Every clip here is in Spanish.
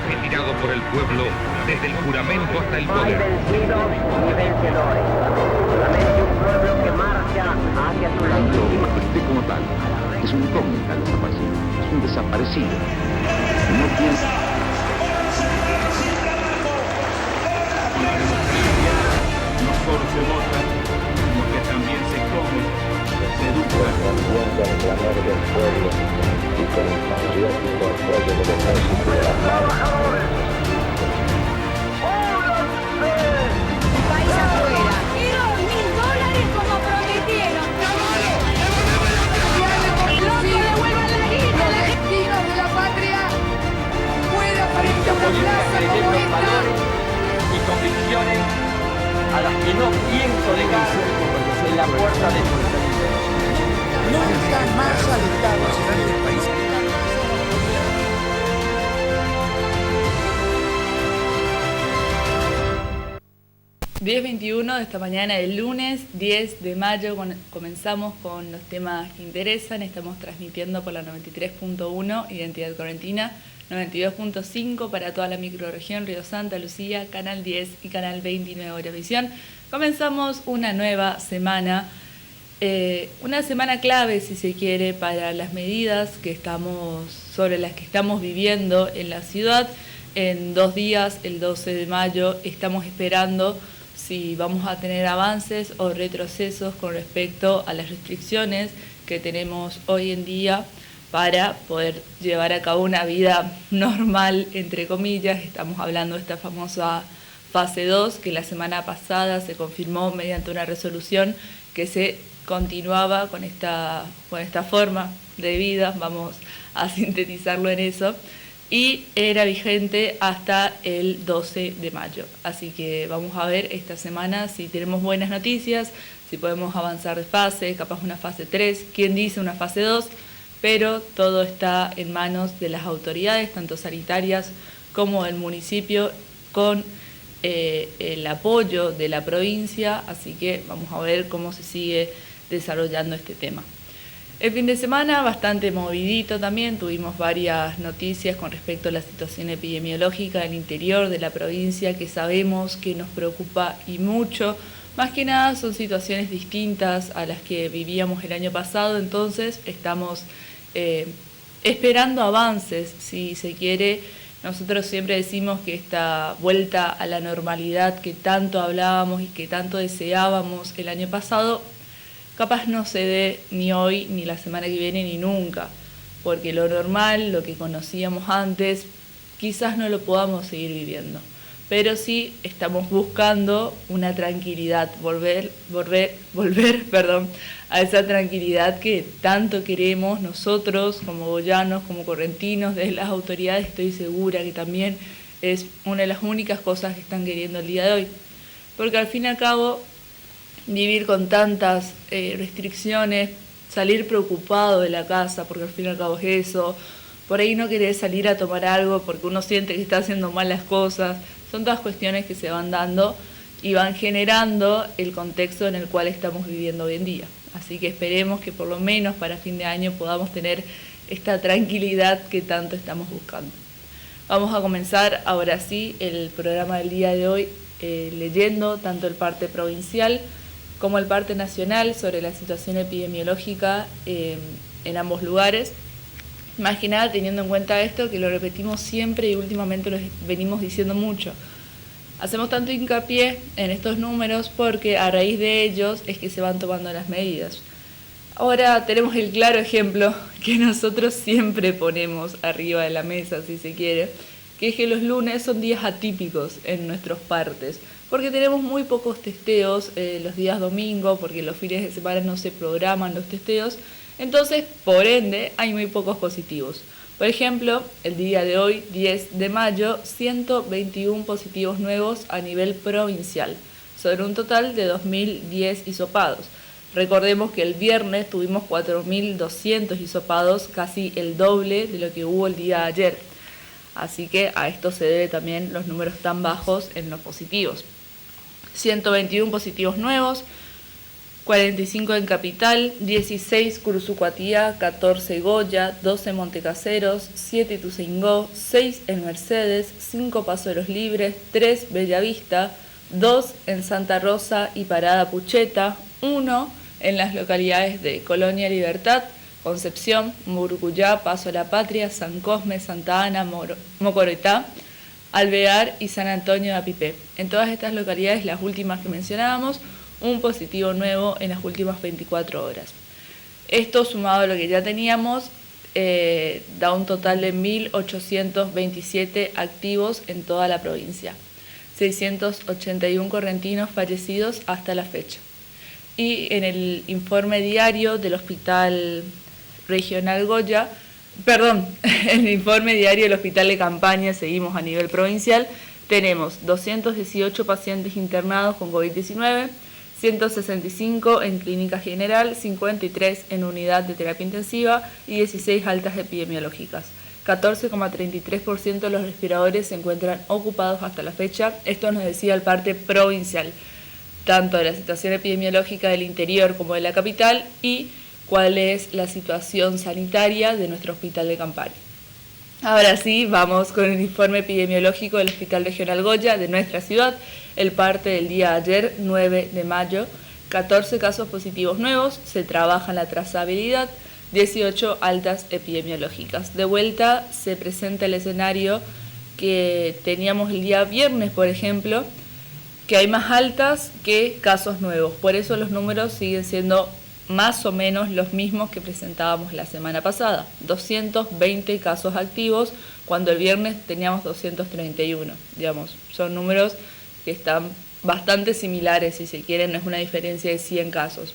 retirado por el pueblo desde el juramento hasta el poder. Vencidos y vencedores. Solamente un pueblo que marcha hacia su legítima. Usted como tal es un incógnita desaparecido, es un desaparecido. No piensa. No solo se vota, sino que también se come, se educa. Respondiendo al clamor del pueblo y con el patriótico apoyo del ejército de las manos. País afuera. Quiero $1.000 como prometieron. ¡Loco, devuelvan la guita! Los destinos de la patria puedan frente a una plaza como esta. Y convicciones a las que no pienso dejar en la puerta de su vida. Nunca más al Estado nacional del país. 10:21 de esta mañana del lunes 10 de mayo. Comenzamos con los temas que interesan. Estamos transmitiendo por la 93.1 Identidad Correntina, 92.5 para toda la microrregión Río Santa Lucía, Canal 10 y Canal 29 Eurovisión. Comenzamos una nueva semana, una semana clave, si se quiere, para las medidas sobre las que estamos viviendo en la ciudad. En 2 días, el 12 de mayo, estamos esperando si vamos a tener avances o retrocesos con respecto a las restricciones que tenemos hoy en día para poder llevar a cabo una vida normal, entre comillas. Estamos hablando de esta famosa fase 2, que la semana pasada se confirmó mediante una resolución que se continuaba con esta forma de vida, vamos a sintetizarlo en eso, y era vigente hasta el 12 de mayo. Así que vamos a ver esta semana si tenemos buenas noticias, si podemos avanzar de fase, capaz una fase 3, quién dice una fase 2, pero todo está en manos de las autoridades, tanto sanitarias como del municipio, con el apoyo de la provincia, así que vamos a ver cómo se sigue desarrollando este tema. El fin de semana bastante movidito también, tuvimos varias noticias con respecto a la situación epidemiológica del interior de la provincia, que sabemos que nos preocupa y mucho. Más que nada son situaciones distintas a las que vivíamos el año pasado, entonces estamos esperando avances, si se quiere. Nosotros siempre decimos que esta vuelta a la normalidad que tanto hablábamos y que tanto deseábamos el año pasado, capaz no se dé ni hoy, ni la semana que viene, ni nunca, porque lo normal, lo que conocíamos antes, quizás no lo podamos seguir viviendo, pero sí estamos buscando una tranquilidad, volver, a esa tranquilidad que tanto queremos nosotros como boyanos, como correntinos, de las autoridades. Estoy segura que también es una de las únicas cosas que están queriendo el día de hoy, porque al fin y al cabo vivir con tantas restricciones, salir preocupado de la casa, porque al fin y al cabo es eso, por ahí no querer salir a tomar algo porque uno siente que está haciendo mal las cosas, son todas cuestiones que se van dando y van generando el contexto en el cual estamos viviendo hoy en día. Así que esperemos que por lo menos para fin de año podamos tener esta tranquilidad que tanto estamos buscando. Vamos a comenzar ahora sí el programa del día de hoy leyendo tanto el parte provincial como el parte nacional sobre la situación epidemiológica en ambos lugares. Más que nada teniendo en cuenta esto, que lo repetimos siempre y últimamente lo venimos diciendo mucho. Hacemos tanto hincapié en estos números porque a raíz de ellos es que se van tomando las medidas. Ahora tenemos el claro ejemplo que nosotros siempre ponemos arriba de la mesa, si se quiere, que es que los lunes son días atípicos en nuestros partes, porque tenemos muy pocos testeos los días domingo, porque los fines de semana no se programan los testeos, entonces, por ende, hay muy pocos positivos. Por ejemplo, el día de hoy, 10 de mayo, 121 positivos nuevos a nivel provincial, sobre un total de 2.010 hisopados. Recordemos que el viernes tuvimos 4.200 hisopados, casi el doble de lo que hubo el día de ayer. Así que a esto se debe también los números tan bajos en los positivos. 121 positivos nuevos, 45 en Capital, 16 Curuzú-Cuatiá, 14 Goya, 12 Montecaseros, 7 Ituzaingó, 6 en Mercedes, 5 Paso de los Libres, 3 Bellavista, 2 en Santa Rosa y Parada Pucheta, 1 en las localidades de Colonia Libertad, Concepción, Murucuyá, Paso a la Patria, San Cosme, Santa Ana, Mocoretá, Alvear y San Antonio de Apipé. En todas estas localidades, las últimas que mencionábamos, un positivo nuevo en las últimas 24 horas. Esto, sumado a lo que ya teníamos, da un total de 1.827 activos en toda la provincia, 681 correntinos fallecidos hasta la fecha. Y en el informe diario del Hospital Regional Goya, en el informe diario del Hospital de Campaña, seguimos a nivel provincial, tenemos 218 pacientes internados con COVID-19, 165 en clínica general, 53 en unidad de terapia intensiva y 16 altas epidemiológicas. 14,33% de los respiradores se encuentran ocupados hasta la fecha. Esto nos decía el parte provincial, tanto de la situación epidemiológica del interior como de la capital y cuál es la situación sanitaria de nuestro hospital de campaña. Ahora sí, vamos con el informe epidemiológico del Hospital Regional Goya de nuestra ciudad. El parte del día de ayer, 9 de mayo, 14 casos positivos nuevos, se trabaja en la trazabilidad, 18 altas epidemiológicas. De vuelta se presenta el escenario que teníamos el día viernes, por ejemplo, que hay más altas que casos nuevos. Por eso los números siguen siendo más o menos los mismos que presentábamos la semana pasada. 220 casos activos, cuando el viernes teníamos 231. Digamos, son números que están bastante similares, si se quiere, no es una diferencia de 100 casos.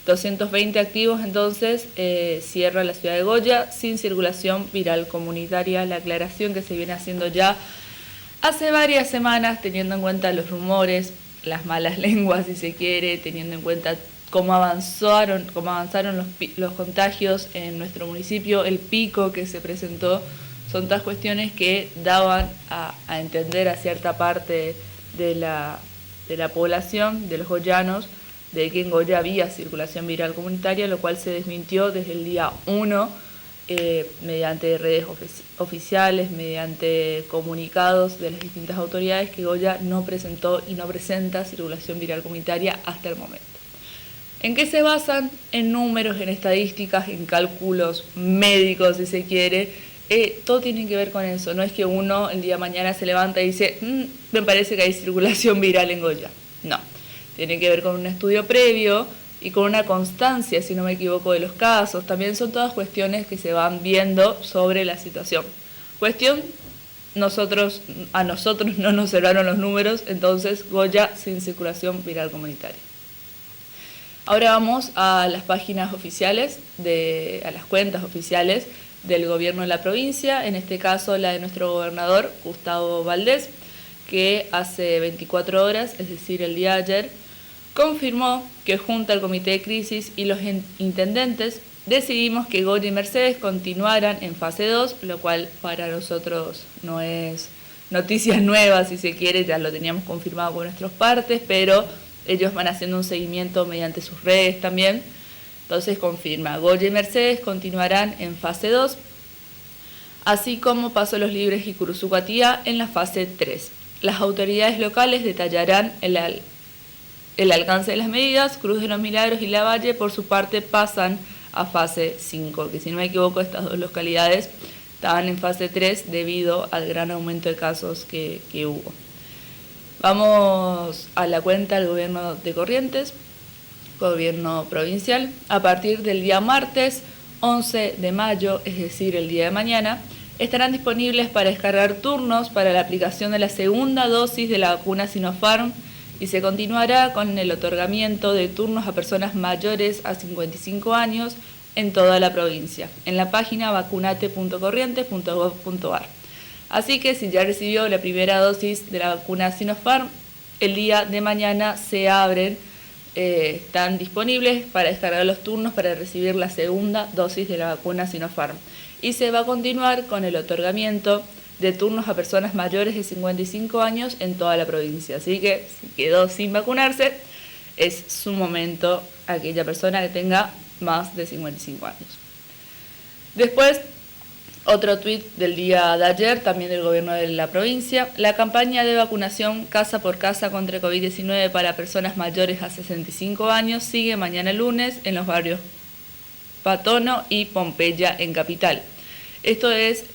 220 activos, entonces, cierra la ciudad de Goya sin circulación viral comunitaria. La aclaración que se viene haciendo ya hace varias semanas, teniendo en cuenta los rumores, las malas lenguas, si se quiere, teniendo en cuenta cómo avanzaron los contagios en nuestro municipio, el pico que se presentó, son todas cuestiones que daban a entender a cierta parte de la población, de los goyanos, de que en Goya había circulación viral comunitaria, lo cual se desmintió desde el día 1 mediante redes oficiales, mediante comunicados de las distintas autoridades, que Goya no presentó y no presenta circulación viral comunitaria hasta el momento. ¿En qué se basan? En números, en estadísticas, en cálculos médicos, si se quiere. Todo tiene que ver con eso. No es que uno el día de mañana se levanta y dice, me parece que hay circulación viral en Goya. No, tiene que ver con un estudio previo y con una constancia, si no me equivoco, de los casos. También son todas cuestiones que se van viendo sobre la situación. A nosotros no nos cerraron los números, entonces Goya sin circulación viral comunitaria. Ahora vamos a las páginas oficiales, a las cuentas oficiales del gobierno de la provincia, en este caso la de nuestro gobernador, Gustavo Valdés, que hace 24 horas, es decir, el día de ayer, confirmó que junto al Comité de Crisis y los intendentes decidimos que Goya y Mercedes continuaran en fase 2, lo cual para nosotros no es noticias nuevas, si se quiere, ya lo teníamos confirmado con nuestras partes, pero ellos van haciendo un seguimiento mediante sus redes también. Entonces confirma, Goya y Mercedes continuarán en fase 2, así como Paso de los Libres y Curuzú-Cuatiá en la fase 3. Las autoridades locales detallarán el alcance de las medidas. Cruz de los Milagros y Lavalle, por su parte, pasan a fase 5, que si no me equivoco, estas dos localidades estaban en fase 3 debido al gran aumento de casos que hubo. Vamos a la cuenta del gobierno de Corrientes, gobierno provincial. A partir del día martes 11 de mayo, es decir, el día de mañana, estarán disponibles para descargar turnos para la aplicación de la segunda dosis de la vacuna Sinopharm y se continuará con el otorgamiento de turnos a personas mayores a 55 años en toda la provincia, en la página vacunate.corrientes.gov.ar. Así que si ya recibió la primera dosis de la vacuna Sinopharm, el día de mañana se abren, están disponibles para descargar los turnos para recibir la segunda dosis de la vacuna Sinopharm. Y se va a continuar con el otorgamiento de turnos a personas mayores de 55 años en toda la provincia. Así que si quedó sin vacunarse, es su momento aquella persona que tenga más de 55 años. Después, otro tuit del día de ayer, también del gobierno de la provincia. La campaña de vacunación casa por casa contra COVID-19 para personas mayores a 65 años sigue mañana lunes en los barrios Patono y Pompeya en Capital. Esto es,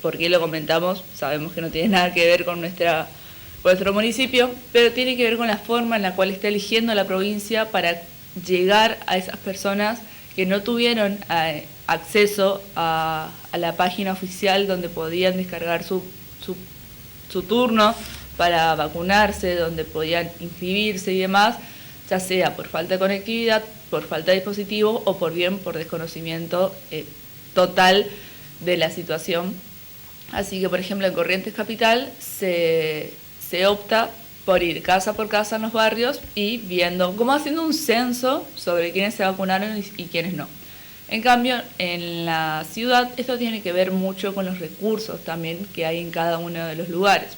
porque lo comentamos, sabemos que no tiene nada que ver con nuestro municipio, pero tiene que ver con la forma en la cual está eligiendo la provincia para llegar a esas personas que no tuvieron acceso a la página oficial donde podían descargar su turno para vacunarse, donde podían inscribirse y demás, ya sea por falta de conectividad, por falta de dispositivos o por desconocimiento total de la situación. Así que, por ejemplo, en Corrientes Capital se opta por ir casa por casa en los barrios y viendo, como haciendo un censo sobre quiénes se vacunaron y quiénes no. En cambio, en la ciudad esto tiene que ver mucho con los recursos también que hay en cada uno de los lugares.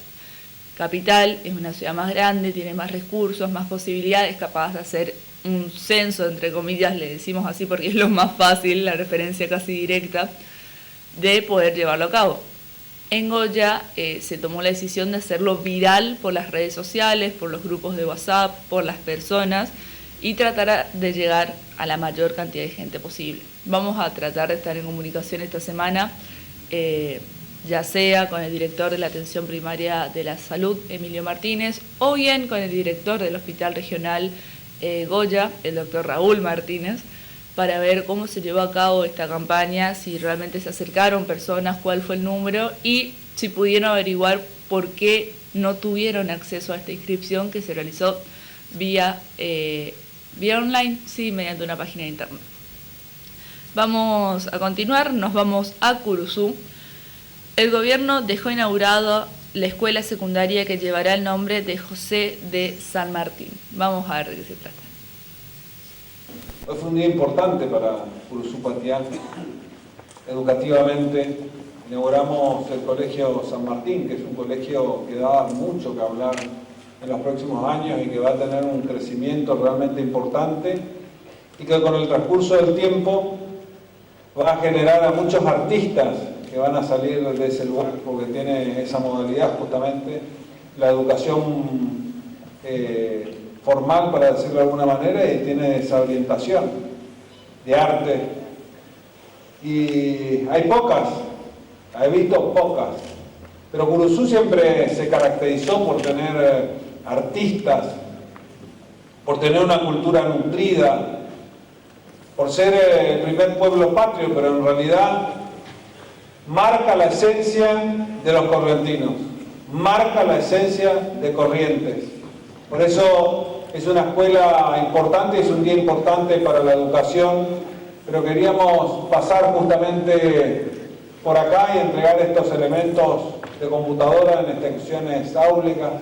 Capital es una ciudad más grande, tiene más recursos, más posibilidades, capaz de hacer un censo, entre comillas, le decimos así porque es lo más fácil, la referencia casi directa, de poder llevarlo a cabo. En Goya se tomó la decisión de hacerlo viral por las redes sociales, por los grupos de WhatsApp, por las personas y tratar de llegar a la mayor cantidad de gente posible. Vamos a tratar de estar en comunicación esta semana, ya sea con el director de la Atención Primaria de la Salud, Emilio Martínez, o bien con el director del Hospital Regional Goya, el doctor Raúl Martínez, para ver cómo se llevó a cabo esta campaña, si realmente se acercaron personas, cuál fue el número y si pudieron averiguar por qué no tuvieron acceso a esta inscripción que se realizó vía online, sí, mediante una página de internet. Vamos a continuar, nos vamos a Curuzú. El gobierno dejó inaugurado la escuela secundaria que llevará el nombre de José de San Martín. Vamos a ver de qué se trata. Hoy fue un día importante para Curuzú Patián. Educativamente inauguramos el Colegio San Martín, que es un colegio que da mucho que hablar en los próximos años y que va a tener un crecimiento realmente importante y que con el transcurso del tiempo va a generar a muchos artistas que van a salir de ese lugar porque tiene esa modalidad justamente, la educación formal, para decirlo de alguna manera, y tiene esa orientación de arte. Y hay pocas, he visto pocas, pero Curuzú siempre se caracterizó por tener artistas, por tener una cultura nutrida, por ser el primer pueblo patrio, pero en realidad marca la esencia de los correntinos, marca la esencia de Corrientes. Por eso es una escuela importante, es un día importante para la educación, pero queríamos pasar justamente por acá y entregar estos elementos de computadora en extensiones áulicas.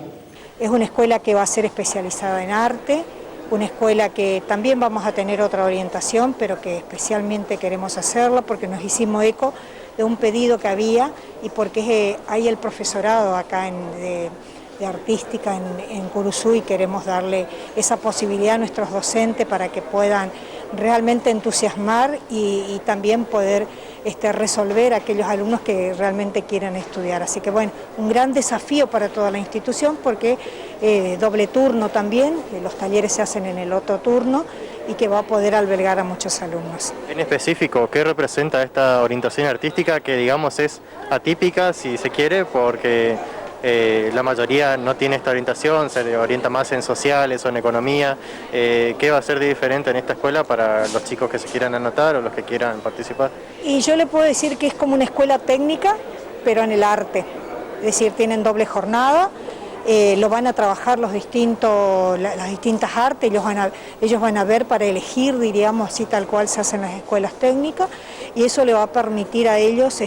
Es una escuela que va a ser especializada en arte, una escuela que también vamos a tener otra orientación, pero que especialmente queremos hacerla porque nos hicimos eco de un pedido que había y porque hay el profesorado acá de artística en Curuzú y queremos darle esa posibilidad a nuestros docentes para que puedan realmente entusiasmar y también poder resolver a aquellos alumnos que realmente quieran estudiar. Así que bueno, un gran desafío para toda la institución porque doble turno también, los talleres se hacen en el otro turno y que va a poder albergar a muchos alumnos. En específico, ¿qué representa esta orientación artística que digamos es atípica, si se quiere, porque la mayoría no tiene esta orientación, se orienta más en sociales o en economía? ¿Qué va a ser de diferente en esta escuela para los chicos que se quieran anotar o los que quieran participar? Y yo le puedo decir que es como una escuela técnica, pero en el arte. Es decir, tienen doble jornada, lo van a trabajar las distintas artes, ellos van a ver para elegir, diríamos así, tal cual se hacen las escuelas técnicas, y eso le va a permitir a ellos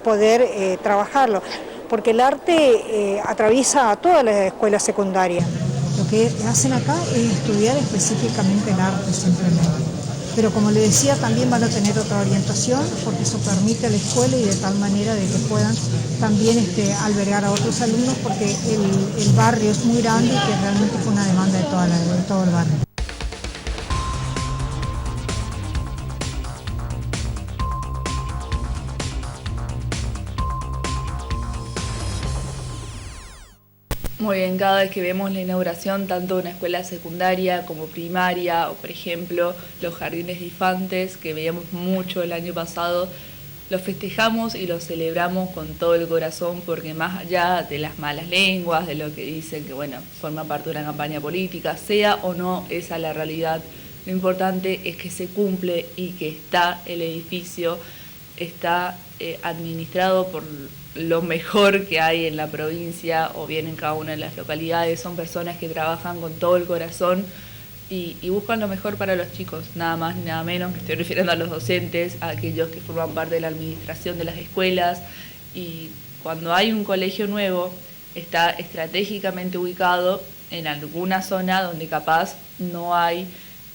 poder trabajarlo. Porque el arte atraviesa a todas las escuelas secundarias. Lo que hacen acá es estudiar específicamente el arte simplemente. Pero como le decía, también van a tener otra orientación, porque eso permite a la escuela y de tal manera de que puedan también albergar a otros alumnos, porque el barrio es muy grande y que realmente fue una demanda de todo el barrio. Muy bien, cada vez que vemos la inauguración tanto de una escuela secundaria como primaria, o por ejemplo los jardines de infantes que veíamos mucho el año pasado, los festejamos y los celebramos con todo el corazón, porque más allá de las malas lenguas, de lo que dicen que bueno, forma parte de una campaña política, sea o no esa la realidad, lo importante es que se cumple y que está el edificio, está administrado por lo mejor que hay en la provincia o bien en cada una de las localidades. Son personas que trabajan con todo el corazón y buscan lo mejor para los chicos, nada más ni nada menos. Me estoy refiriendo a los docentes, a aquellos que forman parte de la administración de las escuelas, y cuando hay un colegio nuevo está estratégicamente ubicado en alguna zona donde capaz no hay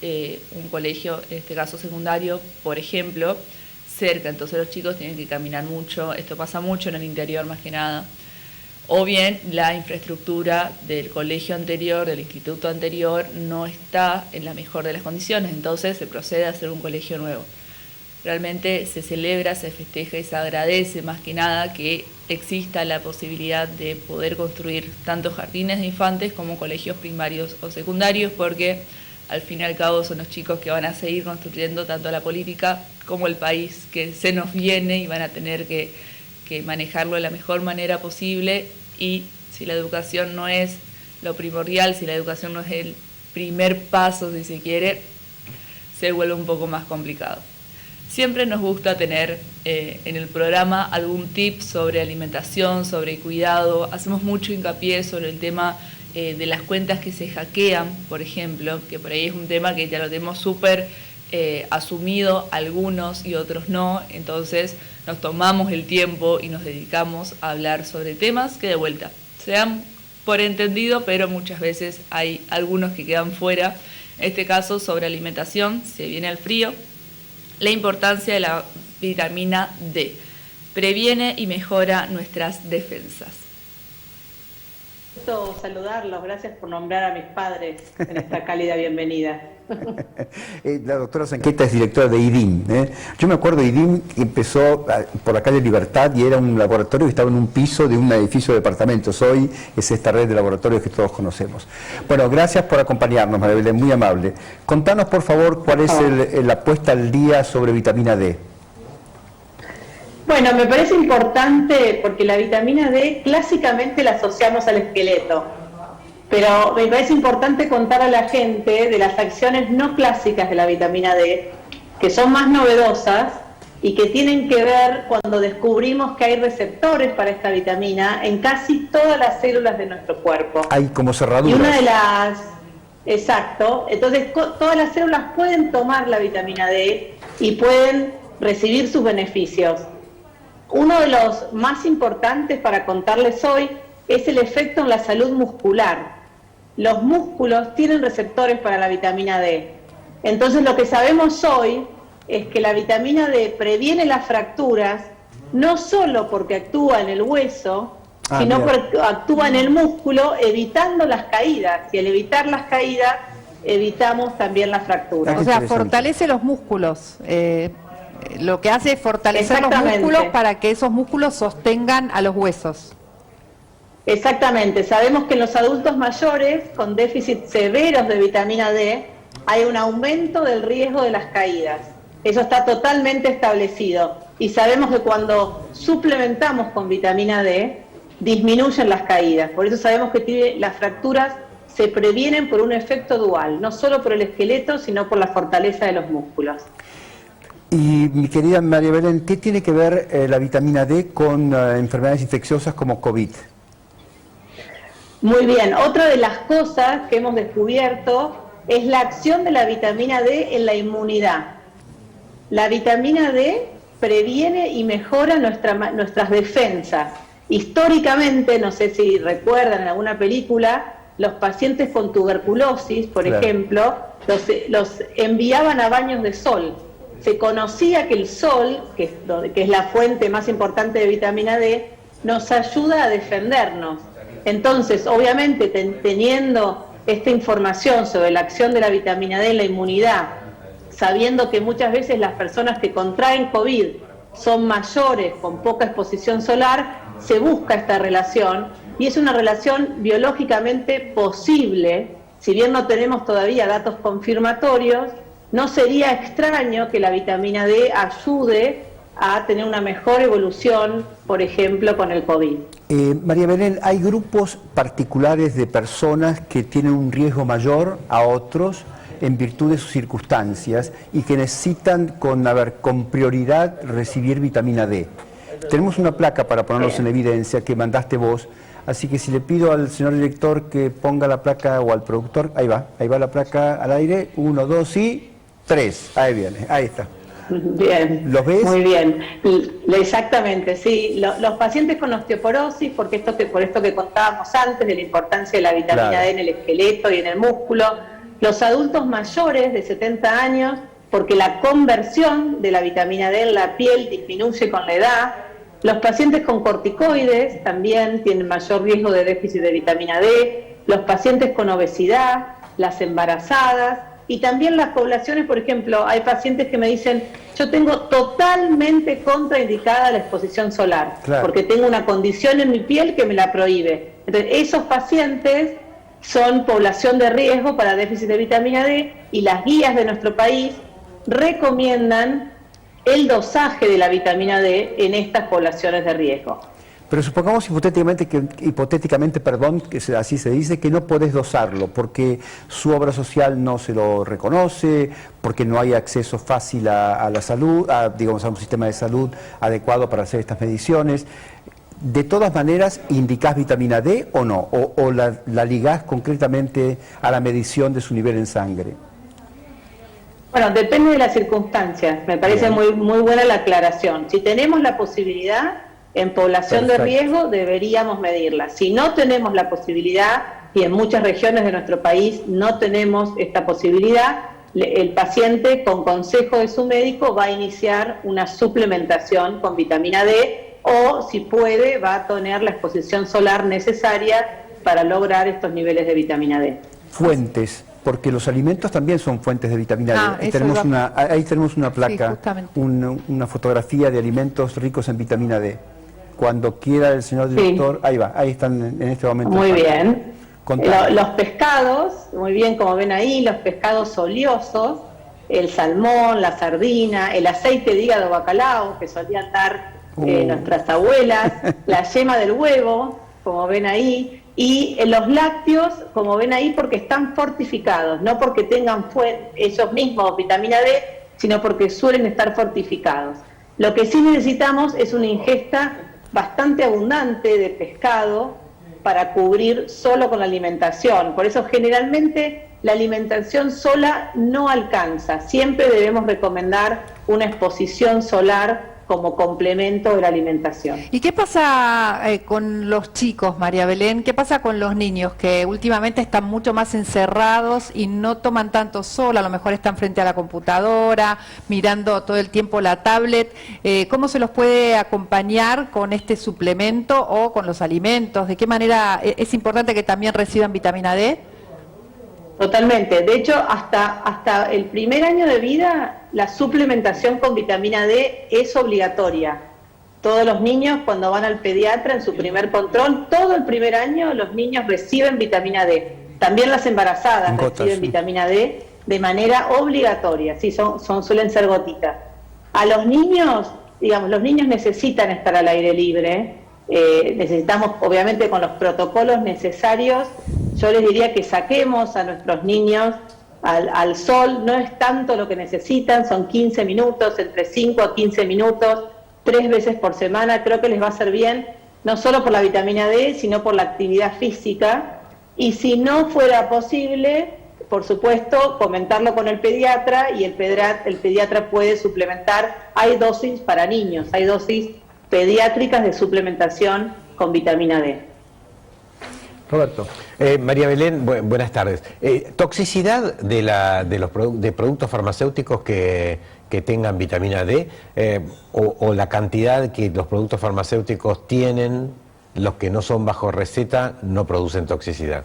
un colegio, en este caso secundario, por ejemplo, cerca, entonces los chicos tienen que caminar mucho. Esto pasa mucho en el interior más que nada. O bien la infraestructura del colegio anterior, del instituto anterior, no está en la mejor de las condiciones, entonces se procede a hacer un colegio nuevo. Realmente se celebra, se festeja y se agradece más que nada que exista la posibilidad de poder construir tanto jardines de infantes como colegios primarios o secundarios, porque al fin y al cabo son los chicos que van a seguir construyendo tanto la política como el país que se nos viene, y van a tener que manejarlo de la mejor manera posible. Y si la educación no es lo primordial, si la educación no es el primer paso, si se quiere, se vuelve un poco más complicado. Siempre nos gusta tener en el programa algún tip sobre alimentación, sobre cuidado. Hacemos mucho hincapié sobre el tema de las cuentas que se hackean, por ejemplo, que por ahí es un tema que ya lo tenemos súper asumido algunos y otros no, entonces nos tomamos el tiempo y nos dedicamos a hablar sobre temas que de vuelta se dan por entendido, pero muchas veces hay algunos que quedan fuera. En este caso, sobre alimentación, se viene el frío, la importancia de la vitamina D, previene y mejora nuestras defensas. Gusto saludarlos, gracias por nombrar a mis padres en esta cálida bienvenida. La doctora Zanqueta es directora de IDIM. Yo me acuerdo de IDIM, que empezó por la calle Libertad y era un laboratorio que estaba en un piso de un edificio de departamentos. Hoy es esta red de laboratorios que todos conocemos. Bueno, gracias por acompañarnos, María Belén, muy amable. Contanos, por favor, cuál es la puesta al día sobre vitamina D. Bueno, me parece importante porque la vitamina D clásicamente la asociamos al esqueleto, pero me parece importante contar a la gente de las acciones no clásicas de la vitamina D, que son más novedosas y que tienen que ver cuando descubrimos que hay receptores para esta vitamina en casi todas las células de nuestro cuerpo. Hay como cerraduras. Y una de las... Exacto. Entonces, todas las células pueden tomar la vitamina D y pueden recibir sus beneficios. Uno de los más importantes para contarles hoy es el efecto en la salud muscular. Los músculos tienen receptores para la vitamina D. Entonces lo que sabemos hoy es que la vitamina D previene las fracturas, no solo porque actúa en el hueso, sino porque actúa en el músculo evitando las caídas. Y al evitar las caídas, evitamos también las fracturas. O sea, fortalece los músculos. Lo que hace es fortalecer los músculos para que esos músculos sostengan a los huesos. Exactamente. Sabemos que en los adultos mayores con déficit severos de vitamina D hay un aumento del riesgo de las caídas. Eso está totalmente establecido. Y sabemos que cuando suplementamos con vitamina D, disminuyen las caídas. Por eso sabemos que las fracturas se previenen por un efecto dual, no solo por el esqueleto, sino por la fortaleza de los músculos. Y mi querida María Belén, ¿qué tiene que ver la vitamina D con enfermedades infecciosas como COVID? Muy bien, otra de las cosas que hemos descubierto es la acción de la vitamina D en la inmunidad. La vitamina D previene y mejora nuestras defensas. Históricamente, no sé si recuerdan en alguna película, los pacientes con tuberculosis, por ejemplo, los enviaban a baños de sol. Se conocía que el sol, que es la fuente más importante de vitamina D, nos ayuda a defendernos. Entonces, obviamente, teniendo esta información sobre la acción de la vitamina D en la inmunidad, sabiendo que muchas veces las personas que contraen COVID son mayores, con poca exposición solar, se busca esta relación y es una relación biológicamente posible. Si bien no tenemos todavía datos confirmatorios, no sería extraño que la vitamina D ayude a tener una mejor evolución, por ejemplo, con el COVID. María Belén, ¿hay grupos particulares de personas que tienen un riesgo mayor a otros en virtud de sus circunstancias y que necesitan con prioridad recibir vitamina D? Tenemos una placa para ponerlos en evidencia que mandaste vos, así que si le pido al señor director que ponga la placa, o al productor, ahí va la placa al aire, 1, 2 y 3, ahí viene, ahí está. Bien. ¿Los ves? Muy bien. Exactamente, sí. Los pacientes con osteoporosis, por esto que contábamos antes de la importancia de la vitamina D en el esqueleto y en el músculo. Los adultos mayores de 70 años, porque la conversión de la vitamina D en la piel disminuye con la edad. Los pacientes con corticoides también tienen mayor riesgo de déficit de vitamina D. Los pacientes con obesidad, las embarazadas y también las poblaciones, por ejemplo, hay pacientes que me dicen, yo tengo totalmente contraindicada la exposición solar, porque tengo una condición en mi piel que me la prohíbe. Entonces, esos pacientes son población de riesgo para déficit de vitamina D y las guías de nuestro país recomiendan el dosaje de la vitamina D en estas poblaciones de riesgo. Pero supongamos hipotéticamente, que así se dice, que no podés dosarlo porque su obra social no se lo reconoce, porque no hay acceso fácil a la salud, a un sistema de salud adecuado para hacer estas mediciones. ¿De todas maneras indicás vitamina D o no? ¿O la ligás concretamente a la medición de su nivel en sangre? Bueno, depende de las circunstancias. Me parece muy buena la aclaración. Si tenemos la posibilidad, en población de riesgo deberíamos medirla. Si no tenemos la posibilidad, y en muchas regiones de nuestro país no tenemos esta posibilidad, el paciente, con consejo de su médico, va a iniciar una suplementación con vitamina D, o si puede, va a tener la exposición solar necesaria para lograr estos niveles de vitamina D. Fuentes, porque los alimentos también son fuentes de vitamina D. Ahí tenemos una placa, una fotografía de alimentos ricos en vitamina D. Cuando quiera el señor director, ahí están en este momento. Muy bien. Los pescados, muy bien, como ven ahí, los pescados oleosos, el salmón, la sardina, el aceite de hígado bacalao, que solían dar nuestras abuelas, la yema del huevo, como ven ahí, y los lácteos, como ven ahí, porque están fortificados, no porque tengan ellos mismos vitamina D, sino porque suelen estar fortificados. Lo que sí necesitamos es una ingesta bastante abundante de pescado para cubrir solo con la alimentación. Por eso generalmente la alimentación sola no alcanza. Siempre debemos recomendar una exposición solar como complemento de la alimentación. ¿Y qué pasa con los chicos, María Belén? ¿Qué pasa con los niños que últimamente están mucho más encerrados y no toman tanto sol? A lo mejor están frente a la computadora, mirando todo el tiempo la tablet. ¿Cómo se los puede acompañar con este suplemento o con los alimentos? ¿De qué manera es importante que también reciban vitamina D? Totalmente. De hecho, hasta el primer año de vida, la suplementación con vitamina D es obligatoria. Todos los niños, cuando van al pediatra en su primer control, todo el primer año los niños reciben vitamina D. También las embarazadas reciben vitamina D de manera obligatoria. Sí, suelen ser gotitas. A los niños, los niños necesitan estar al aire libre. Necesitamos, obviamente, con los protocolos necesarios. Yo les diría que saquemos a nuestros niños al sol, no es tanto lo que necesitan, son 15 minutos, entre 5 a 15 minutos, 3 veces por semana, creo que les va a hacer bien, no solo por la vitamina D, sino por la actividad física. Y si no fuera posible, por supuesto, comentarlo con el pediatra, y el pediatra puede suplementar. Hay dosis para niños, hay dosis pediátricas de suplementación con vitamina D. Roberto. María Belén, buenas tardes. ¿Toxicidad de productos farmacéuticos que tengan vitamina D o la cantidad que los productos farmacéuticos tienen, los que no son bajo receta, no producen toxicidad?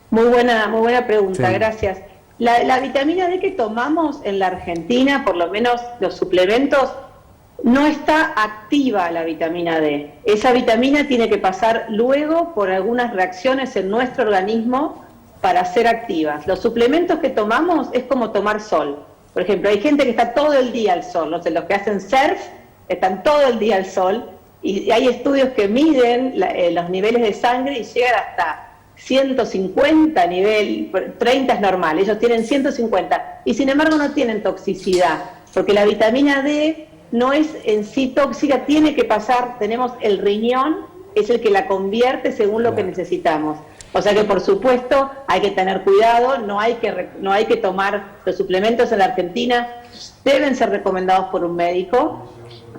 Muy buena pregunta, gracias. La vitamina D que tomamos en la Argentina, por lo menos los suplementos, no está activa la vitamina D. Esa vitamina tiene que pasar luego por algunas reacciones en nuestro organismo para ser activas. Los suplementos que tomamos es como tomar sol. Por ejemplo, hay gente que está todo el día al sol, los que hacen surf están todo el día al sol, y hay estudios que miden los niveles de sangre y llegan hasta 150 nivel, 30 es normal, ellos tienen 150, y sin embargo no tienen toxicidad, porque la vitamina D no es en sí tóxica, tiene que pasar, tenemos el riñón, es el que la convierte según lo que necesitamos. O sea que por supuesto hay que tener cuidado, no hay que tomar los suplementos en la Argentina, deben ser recomendados por un médico,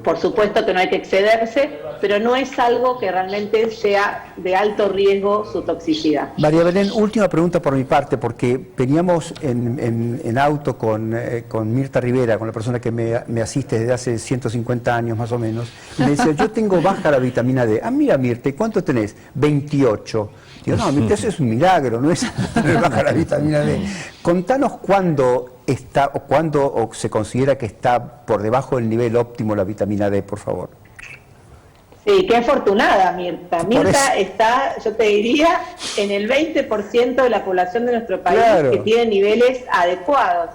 por supuesto que no hay que excederse, pero no es algo que realmente sea de alto riesgo su toxicidad. María Belén, última pregunta por mi parte, porque veníamos en auto con Mirta Rivera, con la persona que me asiste desde hace 150 años más o menos, y me decía, yo tengo baja la vitamina D. Ah, mira Mirta, ¿y cuánto tenés? 28. Digo, no, Mirta, eso es un milagro, no es baja la vitamina D. Contanos cuándo está o cuándo se considera que está por debajo del nivel óptimo la vitamina D, por favor. Sí, qué afortunada Mirta. Mirta está, yo te diría, en el 20% de la población de nuestro país, claro, que tiene niveles adecuados.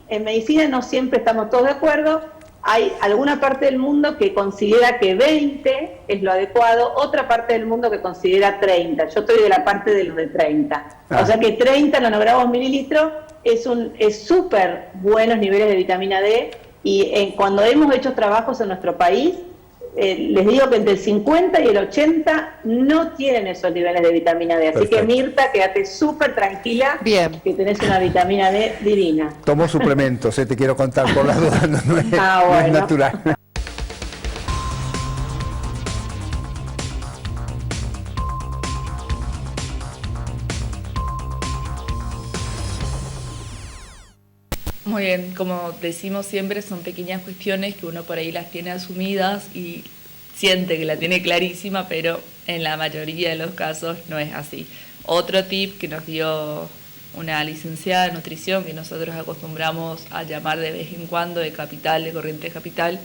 En medicina no siempre estamos todos de acuerdo. Hay alguna parte del mundo que considera que 20 es lo adecuado, otra parte del mundo que considera 30. Yo estoy de la parte de los de 30. O sea que 30 nanogramos mililitros es súper buenos niveles de vitamina D, y cuando hemos hecho trabajos en nuestro país, les digo que entre el 50 y el 80 no tienen esos niveles de vitamina D. Así perfecto. Que Mirta, quédate súper tranquila. Bien. Que tenés una vitamina D divina. Tomo suplementos, te quiero contar por las dudas, no es natural. Muy bien, como decimos siempre, son pequeñas cuestiones que uno por ahí las tiene asumidas y siente que la tiene clarísima, pero en la mayoría de los casos no es así. Otro tip que nos dio una licenciada de nutrición, que nosotros acostumbramos a llamar de vez en cuando de Capital, de Corrientes Capital,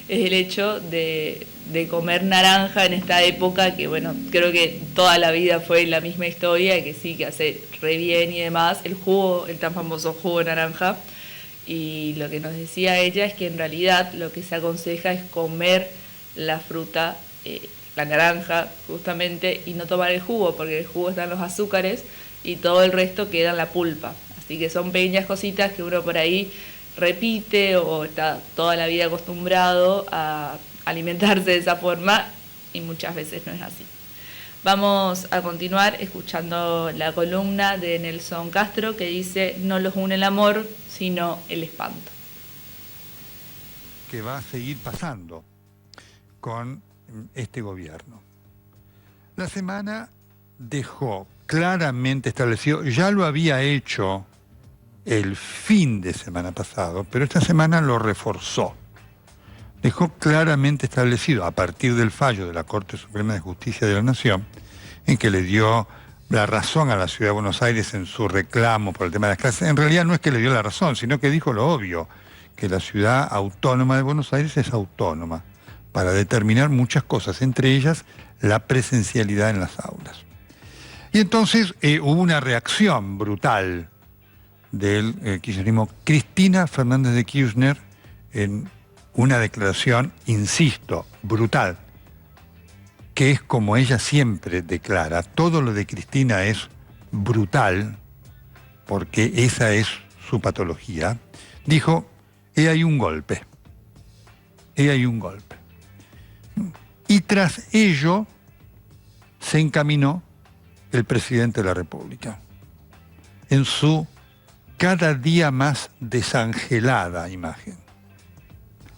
es el hecho de comer naranja en esta época, que bueno, creo que toda la vida fue la misma historia, que sí, que hace re bien y demás, el jugo, el tan famoso jugo de naranja. Y lo que nos decía ella es que en realidad lo que se aconseja es comer la fruta, la naranja justamente, y no tomar el jugo, porque el jugo están los azúcares y todo el resto queda en la pulpa. Así que son pequeñas cositas que uno por ahí repite o está toda la vida acostumbrado a alimentarse de esa forma, y muchas veces no es así. Vamos a continuar escuchando la columna de Nelson Castro, que dice: no los une el amor, sino el espanto. Que va a seguir pasando con este gobierno. La semana dejó claramente establecido, ya lo había hecho el fin de semana pasado, pero esta semana lo reforzó. Dejó claramente establecido, a partir del fallo de la Corte Suprema de Justicia de la Nación, en que le dio la razón a la Ciudad de Buenos Aires en su reclamo por el tema de las clases. En realidad no es que le dio la razón, sino que dijo lo obvio, que la Ciudad Autónoma de Buenos Aires es autónoma para determinar muchas cosas, entre ellas la presencialidad en las aulas. Y entonces hubo una reacción brutal del kirchnerismo. Cristina Fernández de Kirchner, en una declaración, insisto, brutal, que es como ella siempre declara, todo lo de Cristina es brutal, porque esa es su patología, dijo: he ahí un golpe, he ahí un golpe. Y tras ello se encaminó el presidente de la República, en su cada día más desangelada imagen.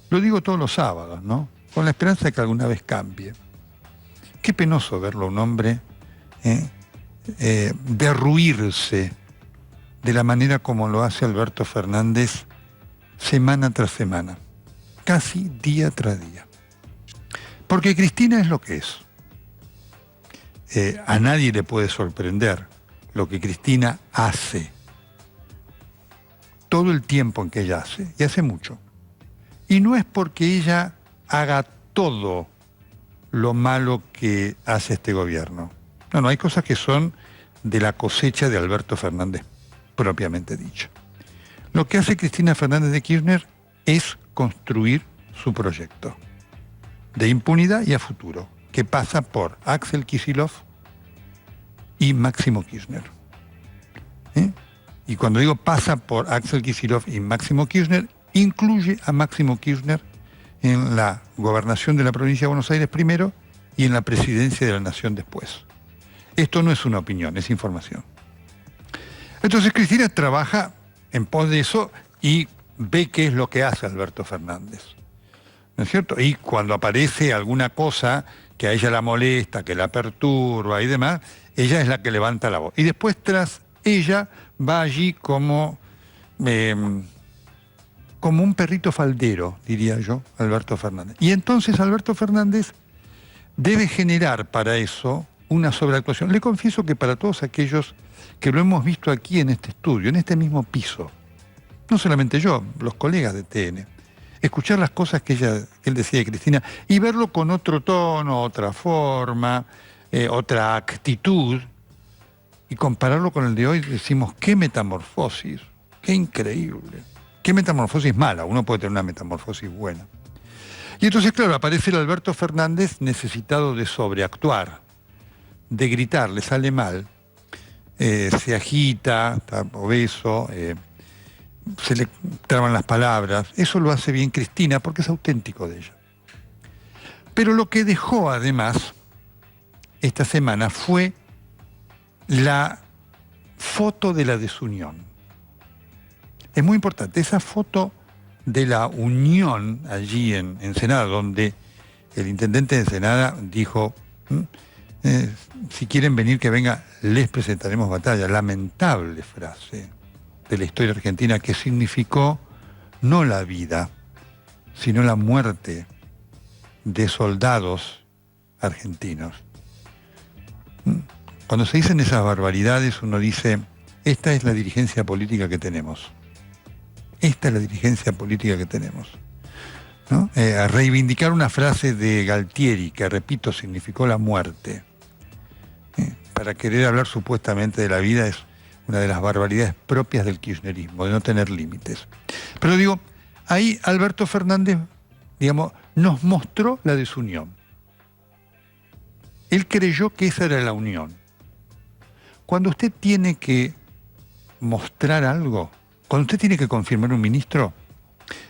Lo digo todos los sábados, ¿no? Con la esperanza de que alguna vez cambie. Qué penoso verlo a un hombre derruirse de la manera como lo hace Alberto Fernández semana tras semana, casi día tras día. Porque Cristina es lo que es. A nadie le puede sorprender lo que Cristina hace, todo el tiempo en que ella hace, y hace mucho. Y no es porque ella haga todo lo malo que hace este gobierno. No, hay cosas que son de la cosecha de Alberto Fernández, propiamente dicho. Lo que hace Cristina Fernández de Kirchner es construir su proyecto de impunidad y a futuro, que pasa por Axel Kicillof y Máximo Kirchner. Y cuando digo pasa por Axel Kicillof y Máximo Kirchner, incluye a Máximo Kirchner en la gobernación de la provincia de Buenos Aires primero y en la presidencia de la Nación después. Esto no es una opinión, es información. Entonces Cristina trabaja en pos de eso y ve qué es lo que hace Alberto Fernández, ¿no es cierto? Y cuando aparece alguna cosa que a ella la molesta, que la perturba y demás, ella es la que levanta la voz. Y después tras ella va allí como un perrito faldero, diría yo, Alberto Fernández. Y entonces Alberto Fernández debe generar para eso una sobreactuación. Le confieso que para todos aquellos que lo hemos visto aquí en este estudio, en este mismo piso, no solamente yo, los colegas de TN, escuchar las cosas que él decía de Cristina y verlo con otro tono, otra forma, otra actitud, y compararlo con el de hoy, decimos, qué metamorfosis, qué increíble, qué metamorfosis mala, uno puede tener una metamorfosis buena. Y entonces, claro, aparece el Alberto Fernández necesitado de sobreactuar, de gritar, le sale mal, se agita, está obeso, se le traban las palabras. Eso lo hace bien Cristina porque es auténtico de ella. Pero lo que dejó además esta semana fue la foto de la desunión. Es muy importante, esa foto de la unión allí en Ensenada, donde el intendente de Ensenada dijo, si quieren venir que venga, les presentaremos batalla. Lamentable frase de la historia argentina que significó no la vida, sino la muerte de soldados argentinos. Cuando se dicen esas barbaridades, uno dice, esta es la dirigencia política que tenemos. Esta es la dirigencia política que tenemos. ¿No? A reivindicar una frase de Galtieri, que repito, significó la muerte, para querer hablar supuestamente de la vida, es una de las barbaridades propias del kirchnerismo, de no tener límites. Pero digo, ahí Alberto Fernández, digamos, nos mostró la desunión. Él creyó que esa era la unión. Cuando usted tiene que mostrar algo, cuando usted tiene que confirmar un ministro,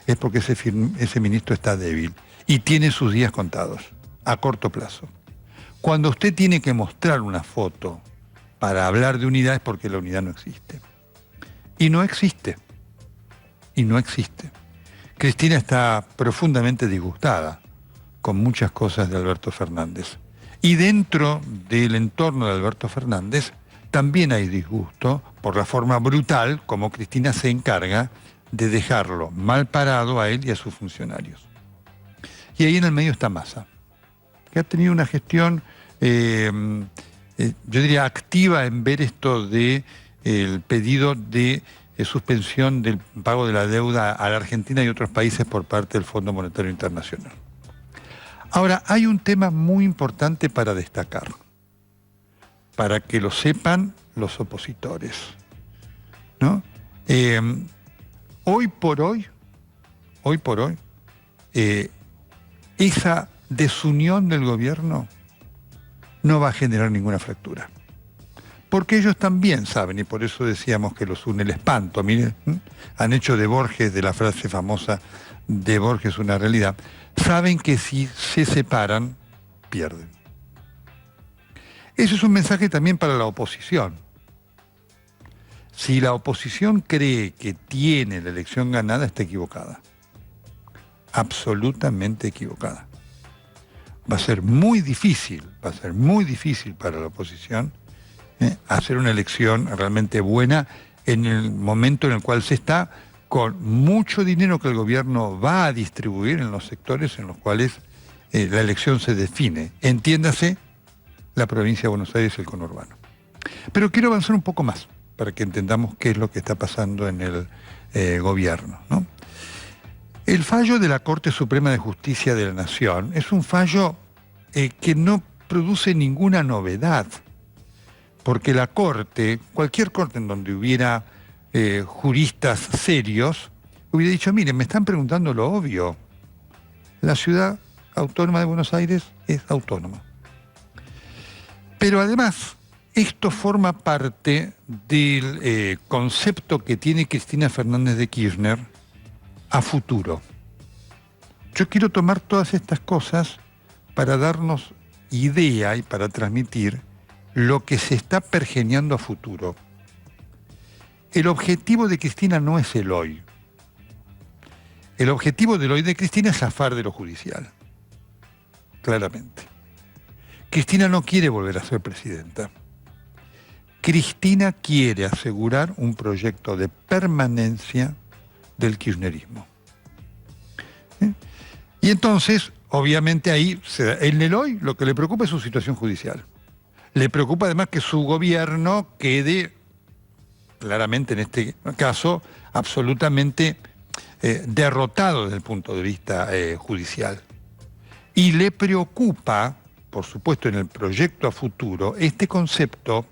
es porque ese ministro está débil y tiene sus días contados, a corto plazo. Cuando usted tiene que mostrar una foto para hablar de unidad es porque la unidad no existe. Y no existe. Y no existe. Cristina está profundamente disgustada con muchas cosas de Alberto Fernández. Y dentro del entorno de Alberto Fernández también hay disgusto por la forma brutal como Cristina se encarga de dejarlo mal parado a él y a sus funcionarios. Y ahí en el medio está Massa, que ha tenido una gestión, yo diría, activa en ver esto de el pedido de suspensión del pago de la deuda a la Argentina y otros países por parte del Fondo Monetario Internacional. Ahora, hay un tema muy importante para destacar, para que lo sepan los opositores, ¿no? Hoy por hoy, esa desunión del gobierno no va a generar ninguna fractura. Porque ellos también saben, y por eso decíamos que los une el espanto. Miren, han hecho de Borges, de la frase famosa de Borges, una realidad. Saben que si se separan, pierden. Ese es un mensaje también para la oposición. Si la oposición cree que tiene la elección ganada, está equivocada. Absolutamente equivocada. Va a ser muy difícil para la oposición hacer una elección realmente buena en el momento en el cual se está, con mucho dinero que el gobierno va a distribuir en los sectores en los cuales la elección se define. Entiéndase, la provincia de Buenos Aires y el conurbano. Pero quiero avanzar un poco más para que entendamos qué es lo que está pasando en el gobierno, ¿no? El fallo de la Corte Suprema de Justicia de la Nación es un fallo que no produce ninguna novedad, porque la Corte, cualquier Corte en donde hubiera juristas serios, hubiera dicho, miren, me están preguntando lo obvio. La ciudad autónoma de Buenos Aires es autónoma. Pero además, esto forma parte del concepto que tiene Cristina Fernández de Kirchner a futuro. Yo quiero tomar todas estas cosas para darnos idea y para transmitir lo que se está pergeñando a futuro. El objetivo de Cristina no es el hoy. El objetivo del hoy de Cristina es zafar de lo judicial. Claramente. Cristina no quiere volver a ser presidenta. Cristina quiere asegurar un proyecto de permanencia del kirchnerismo. Y entonces, obviamente ahí, en el hoy, lo que le preocupa es su situación judicial. Le preocupa además que su gobierno quede, claramente en este caso, absolutamente derrotado desde el punto de vista judicial. Y le preocupa, por supuesto, en el proyecto a futuro, este concepto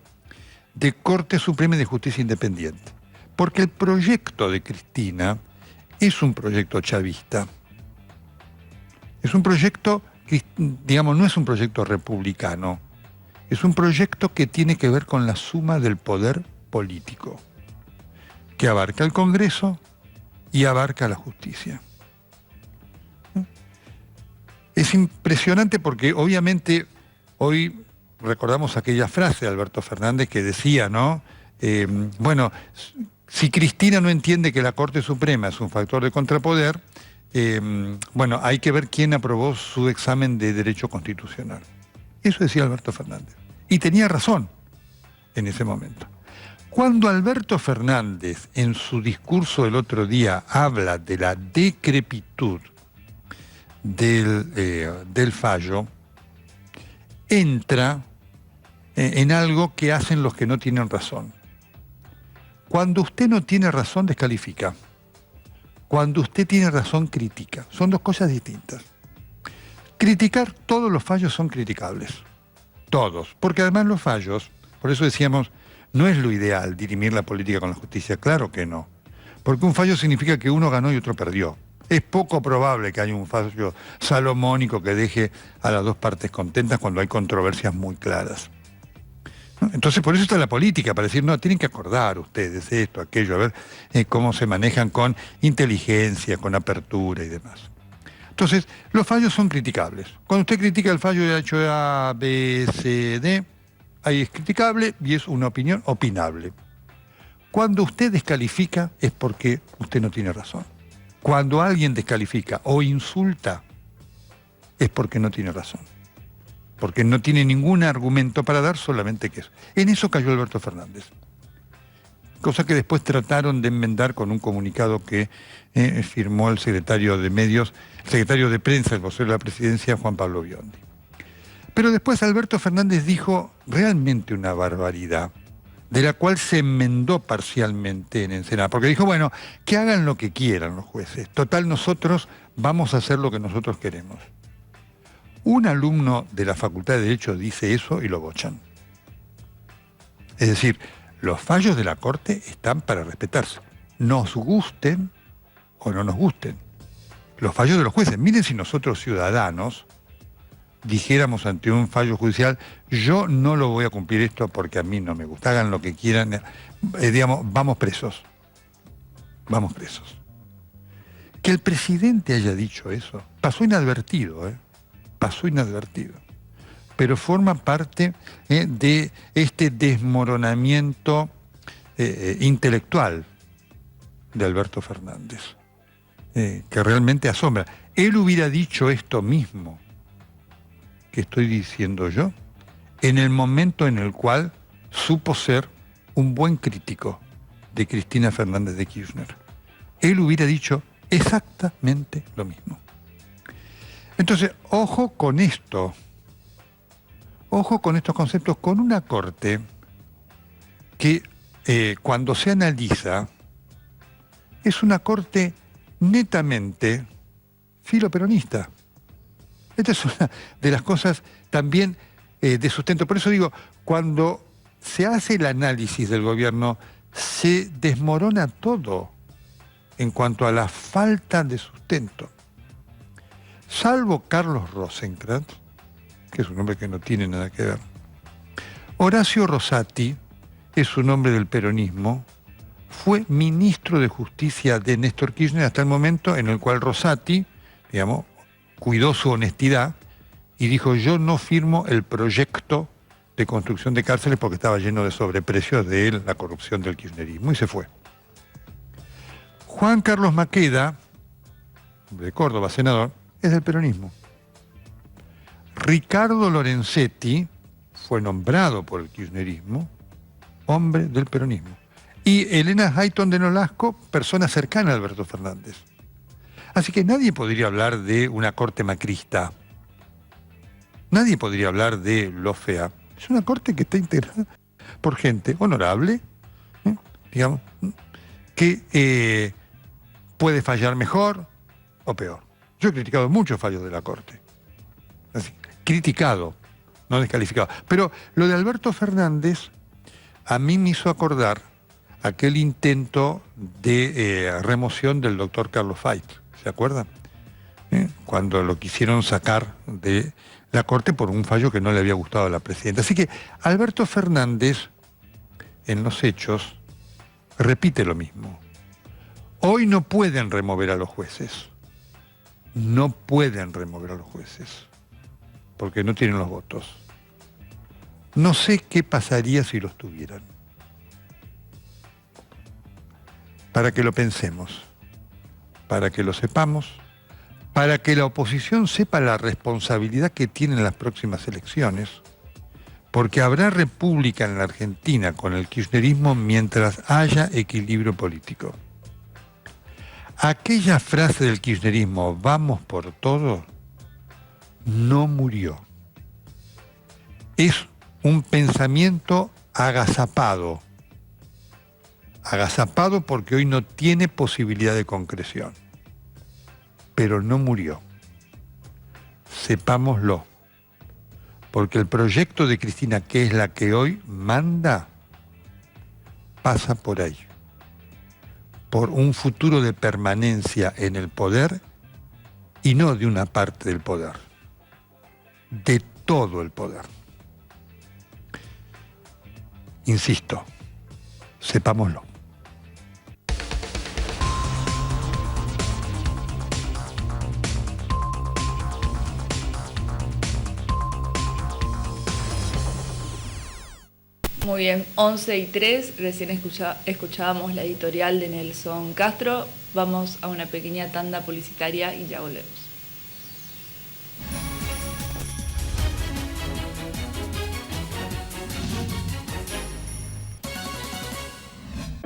de Corte Suprema de Justicia Independiente. Porque el proyecto de Cristina es un proyecto chavista. Es un proyecto, digamos, no es un proyecto republicano. Es un proyecto que tiene que ver con la suma del poder político, que abarca el Congreso y abarca la justicia. Es impresionante porque obviamente hoy recordamos aquella frase de Alberto Fernández que decía, ¿no? Bueno, si Cristina no entiende que la Corte Suprema es un factor de contrapoder, bueno, hay que ver quién aprobó su examen de Derecho Constitucional. Eso decía Alberto Fernández. Y tenía razón en ese momento. Cuando Alberto Fernández, en su discurso del otro día, habla de la decrepitud del fallo, entra en algo que hacen los que no tienen razón. Cuando usted no tiene razón, descalifica. Cuando usted tiene razón, critica. Son dos cosas distintas. Criticar, todos los fallos son criticables. Todos. Porque además los fallos, por eso decíamos, no es lo ideal dirimir la política con la justicia. Claro que no. Porque un fallo significa que uno ganó y otro perdió. Es poco probable que haya un fallo salomónico que deje a las dos partes contentas cuando hay controversias muy claras. Entonces, por eso está la política, para decir, no, tienen que acordar ustedes esto, aquello, a ver cómo se manejan con inteligencia, con apertura y demás. Entonces, los fallos son criticables. Cuando usted critica el fallo de hecho A, B, C, D, ahí es criticable y es una opinión opinable. Cuando usted descalifica es porque usted no tiene razón. Cuando alguien descalifica o insulta es porque no tiene razón. Porque no tiene ningún argumento para dar, solamente que eso. En eso cayó Alberto Fernández. Cosa que después trataron de enmendar con un comunicado que firmó el secretario de Medios, el secretario de Prensa, el vocero de la Presidencia, Juan Pablo Biondi. Pero después Alberto Fernández dijo realmente una barbaridad, de la cual se enmendó parcialmente en Ensenada. Porque dijo, bueno, que hagan lo que quieran los jueces. Total, nosotros vamos a hacer lo que nosotros queremos. Un alumno de la Facultad de Derecho dice eso y lo bochan. Es decir, los fallos de la Corte están para respetarse. Nos gusten o no nos gusten. Los fallos de los jueces. Miren si nosotros ciudadanos dijéramos ante un fallo judicial, yo no lo voy a cumplir esto porque a mí no me gusta. Hagan lo que quieran. Digamos, vamos presos. Vamos presos. Que el presidente haya dicho eso pasó inadvertido, pasó inadvertido, pero forma parte de este desmoronamiento intelectual de Alberto Fernández, que realmente asombra. Él hubiera dicho esto mismo que estoy diciendo yo, en el momento en el cual supo ser un buen crítico de Cristina Fernández de Kirchner. Él hubiera dicho exactamente lo mismo. Entonces, ojo con esto, ojo con estos conceptos, con una Corte que cuando se analiza es una Corte netamente filoperonista. Esta es una de las cosas también de sustento. Por eso digo, cuando se hace el análisis del gobierno, se desmorona todo en cuanto a la falta de sustento. Salvo Carlos Rosenkrantz, que es un hombre que no tiene nada que ver, Horacio Rosati es un hombre del peronismo, fue ministro de Justicia de Néstor Kirchner hasta el momento en el cual Rosati, digamos, cuidó su honestidad y dijo: yo no firmo el proyecto de construcción de cárceles porque estaba lleno de sobreprecios de la corrupción del kirchnerismo, y se fue. Juan Carlos Maqueda, de Córdoba, senador, es del peronismo. Ricardo Lorenzetti fue nombrado por el kirchnerismo, hombre del peronismo. Y Elena Hayton de Nolasco, persona cercana a Alberto Fernández. Así que nadie podría hablar de una corte macrista. Nadie podría hablar de lawfare. Es una corte que está integrada por gente honorable, digamos, que puede fallar mejor o peor. Yo he criticado muchos fallos de la corte. Así, criticado, no descalificado. Pero lo de Alberto Fernández a mí me hizo acordar aquel intento de remoción del doctor Carlos Fait. ¿Se acuerdan? Cuando lo quisieron sacar de la Corte por un fallo que no le había gustado a la presidenta. Así que Alberto Fernández, en los hechos, repite lo mismo. Hoy no pueden remover a los jueces. No pueden remover a los jueces, porque no tienen los votos. No sé qué pasaría si los tuvieran. Para que lo pensemos, para que lo sepamos, para que la oposición sepa la responsabilidad que tiene en las próximas elecciones, porque habrá república en la Argentina con el kirchnerismo mientras haya equilibrio político. Aquella frase del kirchnerismo, vamos por todo, no murió. Es un pensamiento agazapado. Agazapado porque hoy no tiene posibilidad de concreción. Pero no murió. Sepámoslo. Porque el proyecto de Cristina, que es la que hoy manda, pasa por ahí. Por un futuro de permanencia en el poder y no de una parte del poder. De todo el poder. Insisto, sepámoslo. Muy bien, 11:03, recién escuchábamos la editorial de Nelson Castro. Vamos a una pequeña tanda publicitaria y ya volvemos.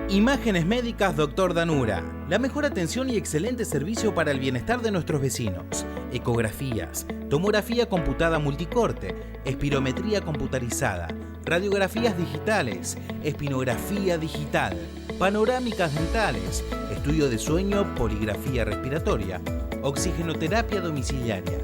Imágenes Médicas Dr. Danura. La mejor atención y excelente servicio para el bienestar de nuestros vecinos. Ecografías, tomografía computada multicorte, espirometría computarizada, radiografías digitales, espinografía digital, panorámicas dentales, estudio de sueño, poligrafía respiratoria, oxigenoterapia domiciliaria.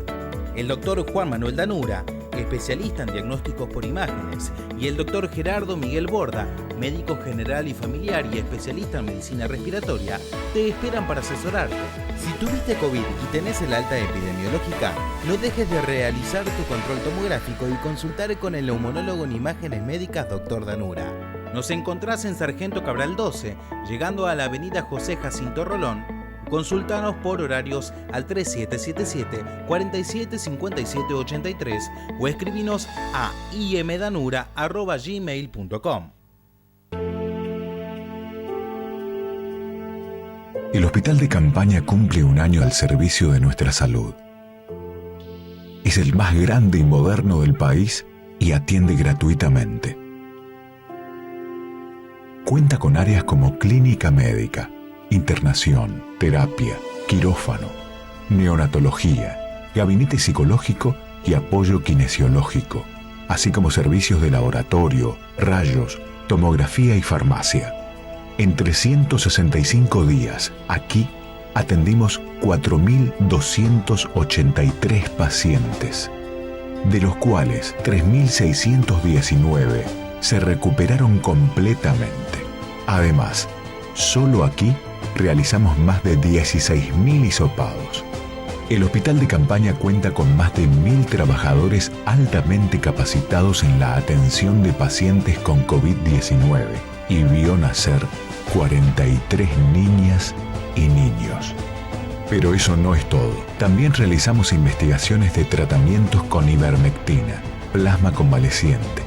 El Dr. Juan Manuel Danura, especialista en diagnósticos por imágenes, y el Dr. Gerardo Miguel Borda, médico general y familiar y especialista en medicina respiratoria, te esperan para asesorarte. Si tuviste COVID y tenés el alta epidemiológica, no dejes de realizar tu control tomográfico y consultar con el neumonólogo en Imágenes Médicas Dr. Danura. Nos encontrás en Sargento Cabral 12, llegando a la avenida José Jacinto Rolón. Consúltanos por horarios al 3777-475783 o escribinos a imdanura@gmail.com. El Hospital de Campaña cumple un año al servicio de nuestra salud. Es el más grande y moderno del país y atiende gratuitamente. Cuenta con áreas como clínica médica, internación, terapia, quirófano, neonatología, gabinete psicológico y apoyo kinesiológico, así como servicios de laboratorio, rayos, tomografía y farmacia. En 365 días, aquí atendimos 4.283 pacientes, de los cuales 3.619 se recuperaron completamente. Además, solo aquí realizamos más de 16.000 hisopados. El hospital de campaña cuenta con más de 1.000 trabajadores altamente capacitados en la atención de pacientes con COVID-19 y vio nacer 43 niñas y niños. Pero eso no es todo. También realizamos investigaciones de tratamientos con ivermectina, plasma convaleciente,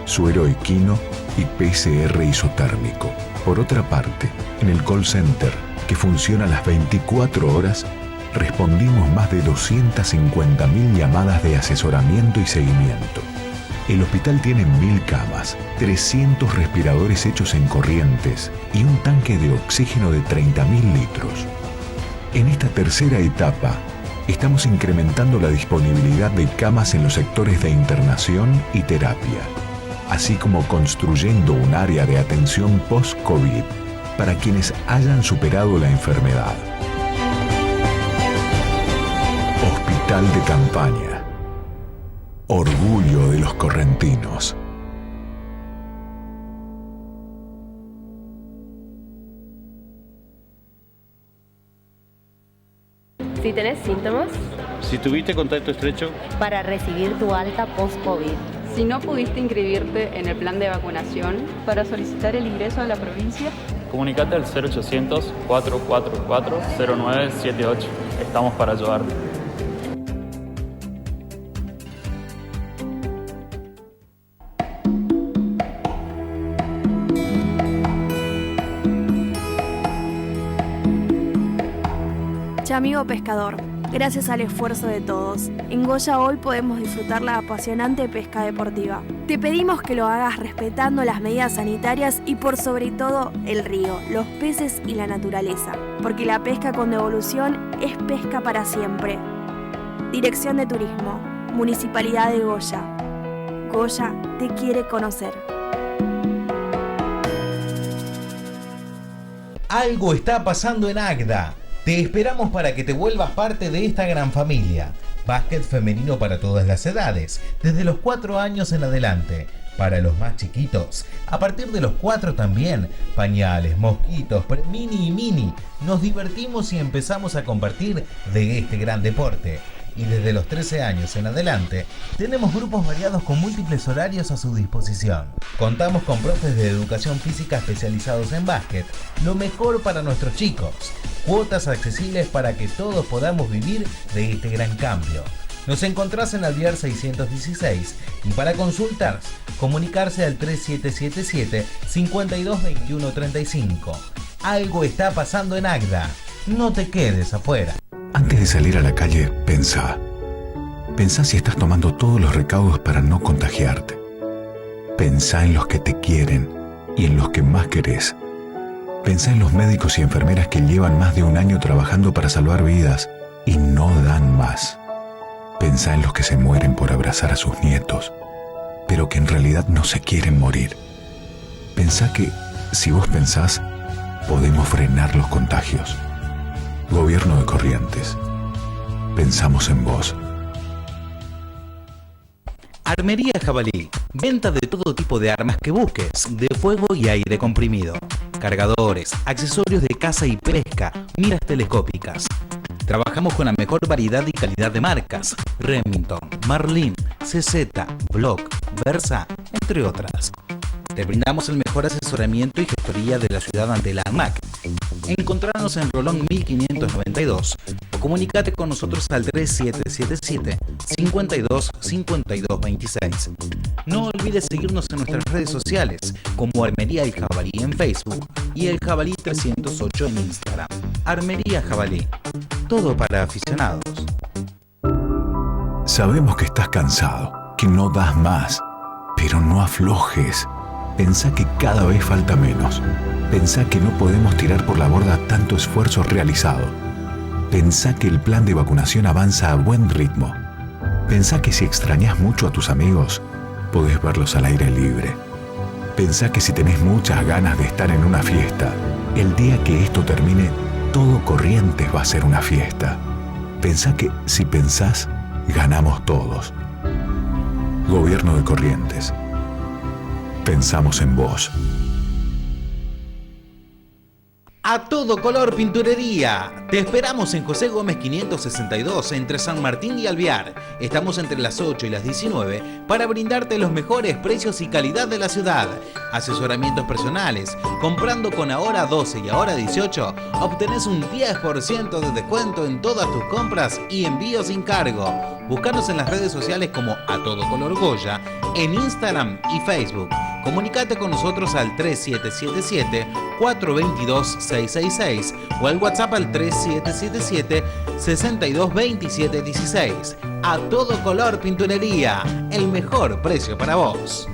suero equino y PCR isotérmico. Por otra parte, en el call center, que funciona las 24 horas, respondimos más de 250.000 llamadas de asesoramiento y seguimiento. El hospital tiene 1.000 camas, 300 respiradores hechos en corrientes y un tanque de oxígeno de 30.000 litros. En esta tercera etapa, estamos incrementando la disponibilidad de camas en los sectores de internación y terapia, así como construyendo un área de atención post-COVID para quienes hayan superado la enfermedad. Hospital de Campaña. Orgullo de los correntinos. Si tenés síntomas. Si tuviste contacto estrecho. Para recibir tu alta post-COVID. Si no pudiste inscribirte en el plan de vacunación. Para solicitar el ingreso a la provincia. Comunicate al 0800-444-0978. Estamos para ayudarte. Amigo pescador, gracias al esfuerzo de todos, en Goya hoy podemos disfrutar la apasionante pesca deportiva. Te pedimos que lo hagas respetando las medidas sanitarias y por sobre todo el río, los peces y la naturaleza, porque la pesca con devolución es pesca para siempre. Dirección de Turismo, Municipalidad de Goya. Goya te quiere conocer. Algo está pasando en Agda. Te esperamos para que te vuelvas parte de esta gran familia. Básquet femenino para todas las edades, desde los 4 años en adelante. Para los más chiquitos, a partir de los 4 también. Pañales, mosquitos, mini y mini. Nos divertimos y empezamos a compartir de este gran deporte. Y desde los 13 años en adelante, tenemos grupos variados con múltiples horarios a su disposición. Contamos con profes de educación física especializados en básquet, lo mejor para nuestros chicos. Cuotas accesibles para que todos podamos vivir de este gran cambio. Nos encontrás en Alvear 616 y para consultas, comunicarse al 3777-522135. Algo está pasando en Agda. No te quedes afuera. Antes de salir a la calle, pensá. Pensá si estás tomando todos los recaudos para no contagiarte. Pensá en los que te quieren y en los que más querés. Pensá en los médicos y enfermeras que llevan más de un año trabajando para salvar vidas y no dan más. Pensá en los que se mueren por abrazar a sus nietos, pero que en realidad no se quieren morir. Pensá que, si vos pensás, podemos frenar los contagios. Gobierno de Corrientes. Pensamos en vos. Armería Jabalí. Venta de todo tipo de armas que busques, de fuego y aire comprimido. Cargadores, accesorios de caza y pesca, miras telescópicas. Trabajamos con la mejor variedad y calidad de marcas. Remington, Marlin, CZ, Block, Versa, entre otras. Te brindamos el mejor asesoramiento y gestoría de la ciudad ante la ANMAC. Encontrarnos en Rolón 1592 o comunicate con nosotros al 3777-525226. No olvides seguirnos en nuestras redes sociales como Armería El Jabalí en Facebook y El Jabalí 308 en Instagram. Armería Jabalí, todo para aficionados. Sabemos que estás cansado, que no das más, pero no aflojes. Pensá que cada vez falta menos. Pensá que no podemos tirar por la borda tanto esfuerzo realizado. Pensá que el plan de vacunación avanza a buen ritmo. Pensá que si extrañás mucho a tus amigos, podés verlos al aire libre. Pensá que si tenés muchas ganas de estar en una fiesta, el día que esto termine, todo Corrientes va a ser una fiesta. Pensá que si pensás, ganamos todos. Gobierno de Corrientes. Pensamos en vos. A Todo Color Pinturería. Te esperamos en José Gómez 562 entre San Martín y Alvear. Estamos entre las 8 y las 19 para brindarte los mejores precios y calidad de la ciudad. Asesoramientos personales. Comprando con ahora 12 y ahora 18, obtenés un 10% de descuento en todas tus compras y envío sin cargo. Búscanos en las redes sociales como A Todo Color Goya, en Instagram y Facebook. Comunicate con nosotros al 3777-422-666 o al WhatsApp al 3777-622716. A Todo Color Pinturería, el mejor precio para vos.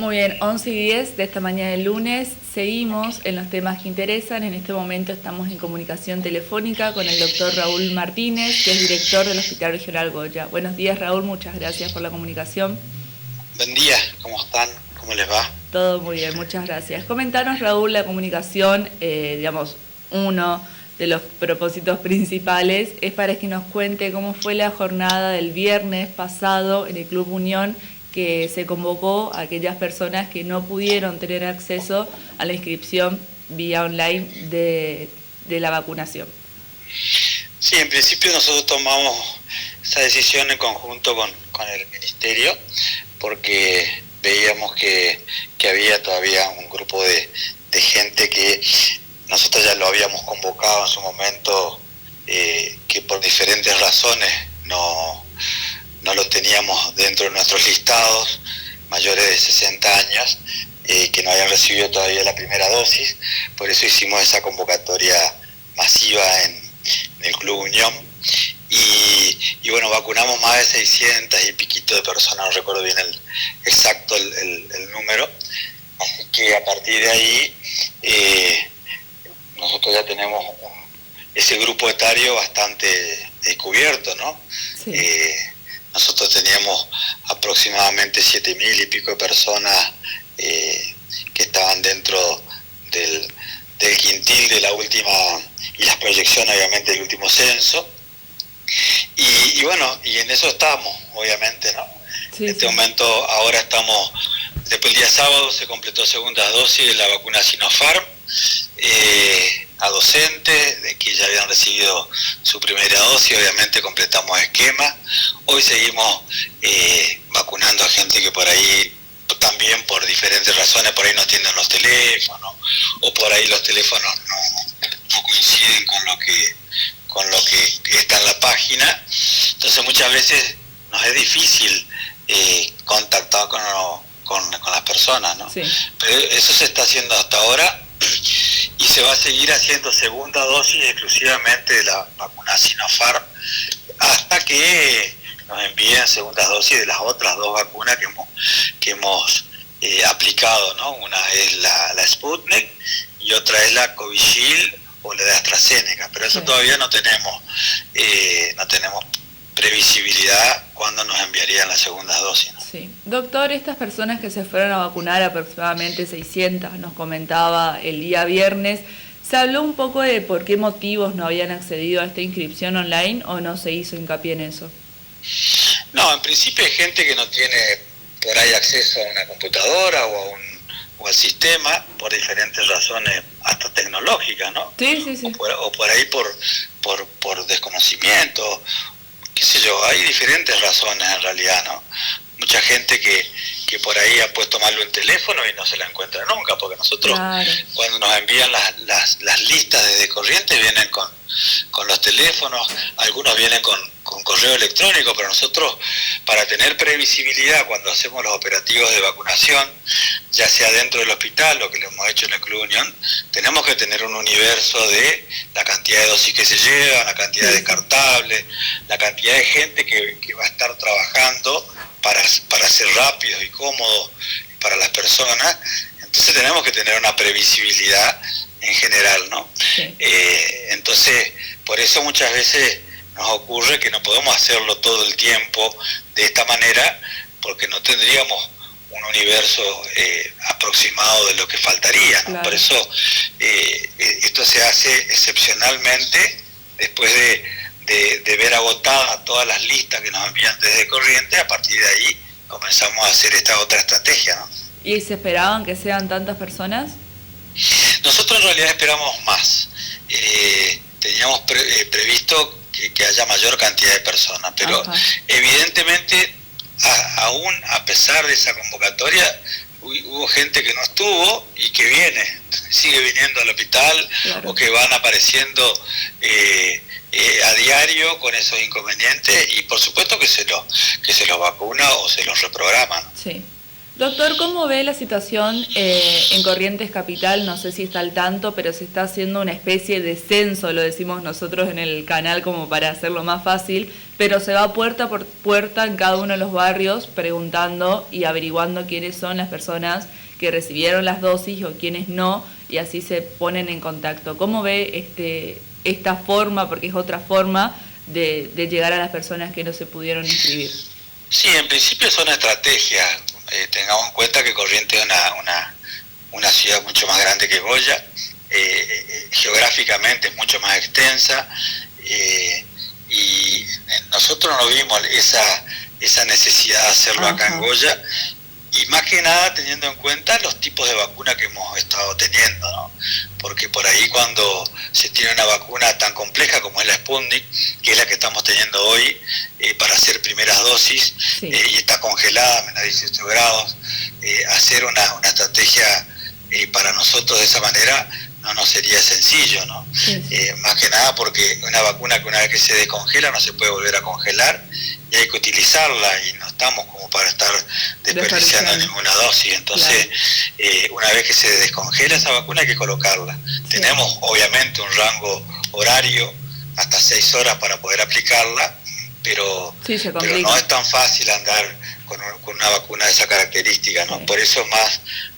Muy bien, 11 y 10 de esta mañana del lunes. Seguimos en los temas que interesan. En este momento estamos en comunicación telefónica con el doctor Raúl Martínez, que es director del Hospital Regional Goya. Buenos días, Raúl, muchas gracias por la comunicación. Buen día, ¿cómo están? ¿Cómo les va? Todo muy bien, muchas gracias. Comentanos, Raúl, la comunicación, uno de los propósitos principales es para que nos cuente cómo fue la jornada del viernes pasado en el Club Unión, que se convocó a aquellas personas que no pudieron tener acceso a la inscripción vía online de la vacunación. Sí, en principio nosotros tomamos esa decisión en conjunto con el Ministerio, porque veíamos que había todavía un grupo de gente que nosotros ya lo habíamos convocado en su momento, que por diferentes razones no lo teníamos dentro de nuestros listados, mayores de 60 años, que no habían recibido todavía la primera dosis. Por eso hicimos esa convocatoria masiva en el Club Unión. Y bueno, vacunamos más de 600 y piquito de personas, no recuerdo bien exacto el número. Así que a partir de ahí, nosotros ya tenemos ese grupo etario bastante descubierto, ¿no? Sí. Nosotros teníamos aproximadamente 7.000 y pico de personas que estaban dentro del quintil de la última, y las proyecciones obviamente del último censo. Y bueno, y en eso estamos, obviamente, ¿no? Sí, en este momento, ahora estamos, después el día sábado se completó segunda dosis de la vacuna Sinopharm, a docentes de que ya habían recibido su primera dosis, obviamente completamos esquema. Hoy seguimos vacunando a gente que por ahí también por diferentes razones por ahí no atienden los teléfonos, o por ahí los teléfonos no coinciden con lo que está en la página. Entonces muchas veces nos es difícil contactar con las personas, ¿no? Sí. Pero eso se está haciendo hasta ahora y se va a seguir haciendo segunda dosis exclusivamente de la vacuna Sinopharm hasta que nos envíen segundas dosis de las otras dos vacunas que hemos aplicado, ¿no? Una es la Sputnik y otra es la Covishield o la de AstraZeneca, pero eso todavía no tenemos previsibilidad cuándo nos enviarían las segundas dosis, ¿no? Sí. Doctor, estas personas que se fueron a vacunar, aproximadamente 600, nos comentaba el día viernes, ¿se habló un poco de por qué motivos no habían accedido a esta inscripción online o no se hizo hincapié en eso? No, en principio hay gente que no tiene por ahí acceso a una computadora o al sistema por diferentes razones hasta tecnológicas, ¿no? Sí. O por ahí por desconocimiento, qué sé yo, hay diferentes razones en realidad, ¿no? Mucha gente que por ahí ha puesto mal un teléfono y no se la encuentra nunca, porque nosotros cuando nos envían las listas desde Corrientes vienen con los teléfonos, algunos vienen con correo electrónico, pero nosotros para tener previsibilidad cuando hacemos los operativos de vacunación, ya sea dentro del hospital o que lo hemos hecho en el Club Unión, tenemos que tener un universo de la cantidad de dosis que se llevan, la cantidad de descartables, la cantidad de gente que va a estar trabajando para ser rápidos y cómodos para las personas. Entonces tenemos que tener una previsibilidad en general, ¿no? Sí. Entonces, por eso muchas veces nos ocurre que no podemos hacerlo todo el tiempo de esta manera, porque no tendríamos un universo aproximado de lo que faltaría, ¿no? Claro. Por eso esto se hace excepcionalmente después de ver agotadas todas las listas que nos envían desde Corrientes. A partir de ahí comenzamos a hacer esta otra estrategia, ¿no? ¿Y se esperaban que sean tantas personas? Nosotros en realidad esperamos más. Teníamos previsto que haya mayor cantidad de personas, pero evidentemente aún a pesar de esa convocatoria hubo gente que no estuvo y que sigue viniendo al hospital, claro, o que van apareciendo a diario con esos inconvenientes, y por supuesto que se los vacuna o se los reprograma, ¿no? Sí. Doctor, ¿cómo ve la situación en Corrientes Capital? No sé si está al tanto, pero se está haciendo una especie de censo, lo decimos nosotros en el canal como para hacerlo más fácil, pero se va puerta por puerta en cada uno de los barrios preguntando y averiguando quiénes son las personas que recibieron las dosis o quiénes no, y así se ponen en contacto. ¿Cómo ve esta forma, porque es otra forma de llegar a las personas que no se pudieron inscribir? Sí, en principio es una estrategia. Tengamos en cuenta que Corrientes es una ciudad mucho más grande que Goya, geográficamente es mucho más extensa, y nosotros no vimos esa necesidad de hacerlo acá en Goya, y más que nada teniendo en cuenta los tipos de vacuna que hemos estado teniendo, ¿no? Porque por ahí cuando se tiene una vacuna tan compleja como es la Sputnik, que es la que estamos teniendo hoy para hacer primeras dosis, sí, y está congelada a menos 18 grados, hacer una estrategia para nosotros de esa manera no sería sencillo, ¿no? Sí. Más que nada porque una vacuna que una vez que se descongela no se puede volver a congelar, y hay que utilizarla, y no estamos como para estar desperdiciando ninguna dosis. Entonces, claro, una vez que se descongela esa vacuna hay que colocarla. Sí. Tenemos obviamente un rango horario hasta 6 horas para poder aplicarla, pero no es tan fácil andar con una vacuna de esa característica, ¿no? Sí. Por eso es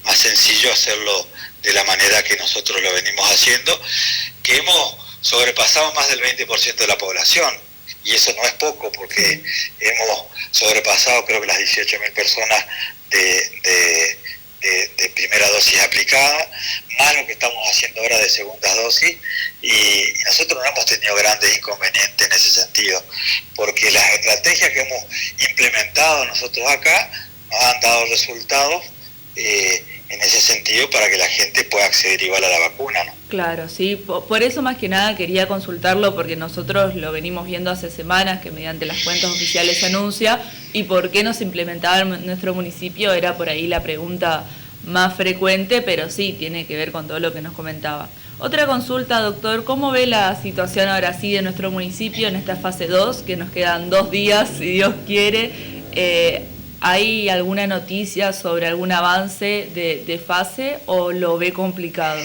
más sencillo hacerlo de la manera que nosotros lo venimos haciendo, que hemos sobrepasado más del 20% de la población, y eso no es poco, porque hemos sobrepasado creo que las 18.000 personas de primera dosis aplicada, más lo que estamos haciendo ahora de segundas dosis, y nosotros no hemos tenido grandes inconvenientes en ese sentido, porque las estrategias que hemos implementado nosotros acá nos han dado resultados en ese sentido para que la gente pueda acceder igual a la vacuna, ¿no? Claro, sí, por eso más que nada quería consultarlo, porque nosotros lo venimos viendo hace semanas que mediante las cuentas oficiales se anuncia, y por qué no se implementaba en nuestro municipio era por ahí la pregunta más frecuente, pero sí, tiene que ver con todo lo que nos comentaba. Otra consulta, doctor, ¿cómo ve la situación ahora sí de nuestro municipio en esta fase 2, que nos quedan 2 días, si Dios quiere? ¿Hay alguna noticia sobre algún avance de fase o lo ve complicado?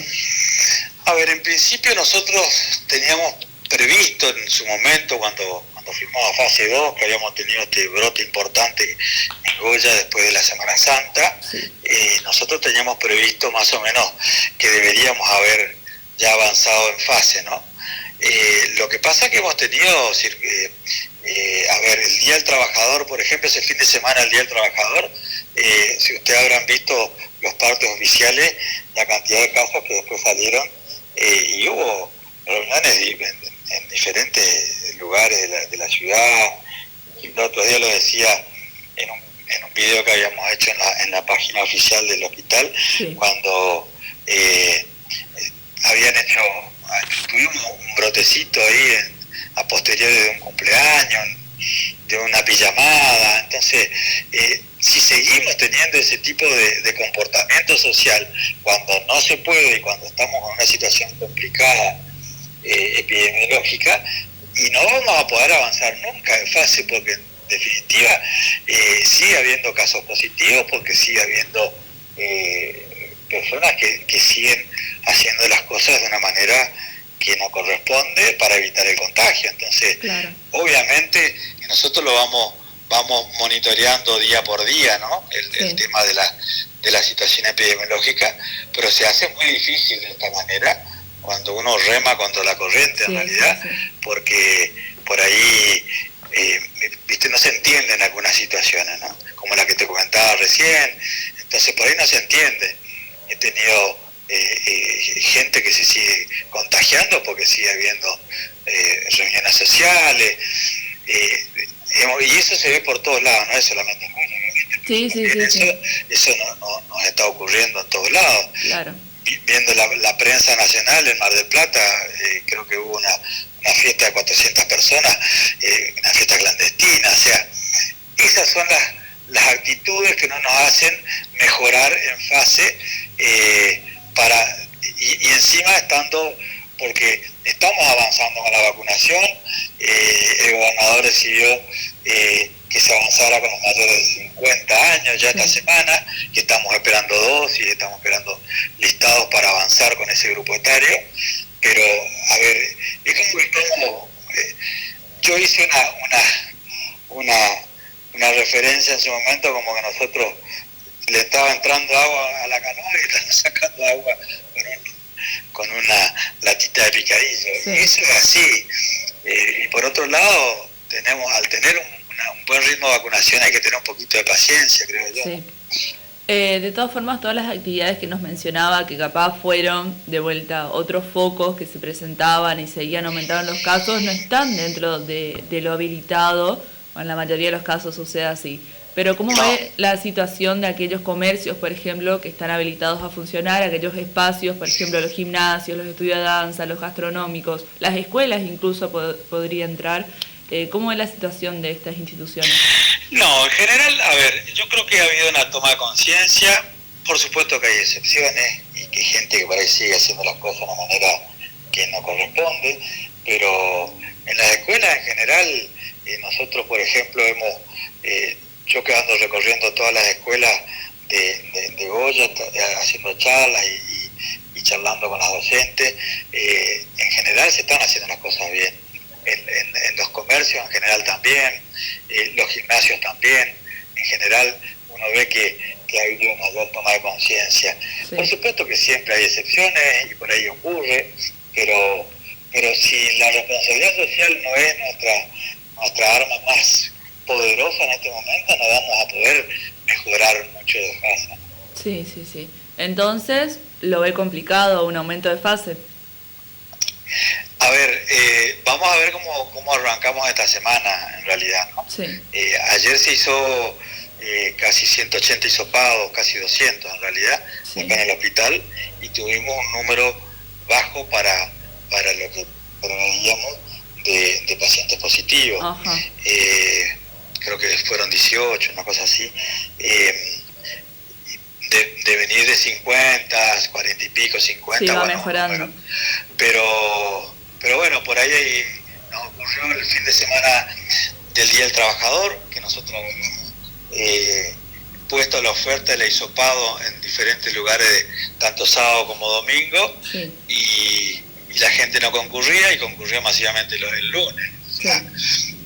A ver, en principio nosotros teníamos previsto en su momento, cuando fuimos a fase 2, que habíamos tenido este brote importante en Goya después de la Semana Santa, sí, nosotros teníamos previsto más o menos que deberíamos haber ya avanzado en fase, ¿no? Lo que pasa es que hemos tenido, a ver, el Día del Trabajador, por ejemplo, ese fin de semana, el Día del Trabajador, si ustedes habrán visto los partes oficiales, la cantidad de casos que después salieron, y hubo reuniones en diferentes lugares de la ciudad. El otro día lo decía en un video que habíamos hecho en la página oficial del hospital, sí, cuando tuvimos un brotecito ahí a posteriori de un cumpleaños, de una pijamada. Entonces, si seguimos teniendo ese tipo de comportamiento social, cuando no se puede y cuando estamos en una situación complicada epidemiológica, y no vamos a poder avanzar nunca en fase, porque en definitiva sigue habiendo casos positivos, porque sigue habiendo personas que siguen haciendo las cosas de una manera que no corresponde para evitar el contagio. Entonces, claro, obviamente nosotros lo vamos monitoreando día por día, ¿no? El tema de la situación epidemiológica, pero se hace muy difícil de esta manera cuando uno rema contra la corriente, en realidad, porque por ahí, viste, no se entiende entienden algunas situaciones, ¿no? Como la que te comentaba recién. Entonces por ahí no se entiende. He tenido gente que se sigue contagiando porque sigue habiendo reuniones sociales, y eso se ve por todos lados, no es solamente en Jujuy. Eso nos está ocurriendo en todos lados. Claro. Viendo la prensa nacional en Mar del Plata, creo que hubo una fiesta de 400 personas, una fiesta clandestina. O sea, esas son las actitudes que no nos hacen mejorar en fase, y encima estando, porque estamos avanzando con la vacunación. El gobernador decidió que se avanzara con los mayores de 50 años ya esta semana, que estamos esperando dosis, estamos esperando listados para avanzar con ese grupo etario. Pero, a ver, es como que estamos... yo hice una referencia en su momento, como que nosotros le estaba entrando agua a la canoa y estaban sacando agua con una latita de picadillo. Eso es así. Y por otro lado, al tener un buen ritmo de vacunación hay que tener un poquito de paciencia, creo yo. Sí. De todas formas, todas las actividades que nos mencionaba, que capaz fueron de vuelta otros focos que se presentaban y seguían aumentando los casos, no están dentro de lo habilitado, o en la mayoría de los casos sucede así. Pero ¿cómo ve la situación de aquellos comercios, por ejemplo, que están habilitados a funcionar, aquellos espacios, por ejemplo, los gimnasios, los estudios de danza, los gastronómicos, las escuelas incluso podría entrar? ¿Cómo es la situación de estas instituciones? No, en general, a ver, yo creo que ha habido una toma de conciencia. Por supuesto que hay excepciones y que hay gente que por ahí sigue haciendo las cosas de una manera que no corresponde, pero en las escuelas en general, nosotros, por ejemplo, yo que ando recorriendo todas las escuelas de Goya, haciendo charlas y charlando con las docentes, en general se están haciendo las cosas bien. En los comercios en general también, los gimnasios también, en general uno ve que ha habido una mayor toma de conciencia. Sí. Por supuesto que siempre hay excepciones y por ahí ocurre, pero si la responsabilidad social no es nuestra arma más poderosa en este momento, no vamos a poder mejorar mucho de fase. Sí. Entonces, ¿lo ve complicado un aumento de fase? A ver, vamos a ver cómo arrancamos esta semana, en realidad, ¿no? Sí. Ayer se hizo casi 180 hisopados, casi 200 en realidad, acá en el hospital, y tuvimos un número bajo para lo que preveíamos de pacientes positivos. Creo que fueron 18, una cosa así. De venir de 50, 40 y pico, 50, sí, va mejorando. Pero bueno, por ahí nos ocurrió el fin de semana del Día del Trabajador, que nosotros habíamos puesto la oferta del hisopado en diferentes lugares, tanto sábado como domingo, y la gente no concurría, y concurría masivamente el lunes. O sea,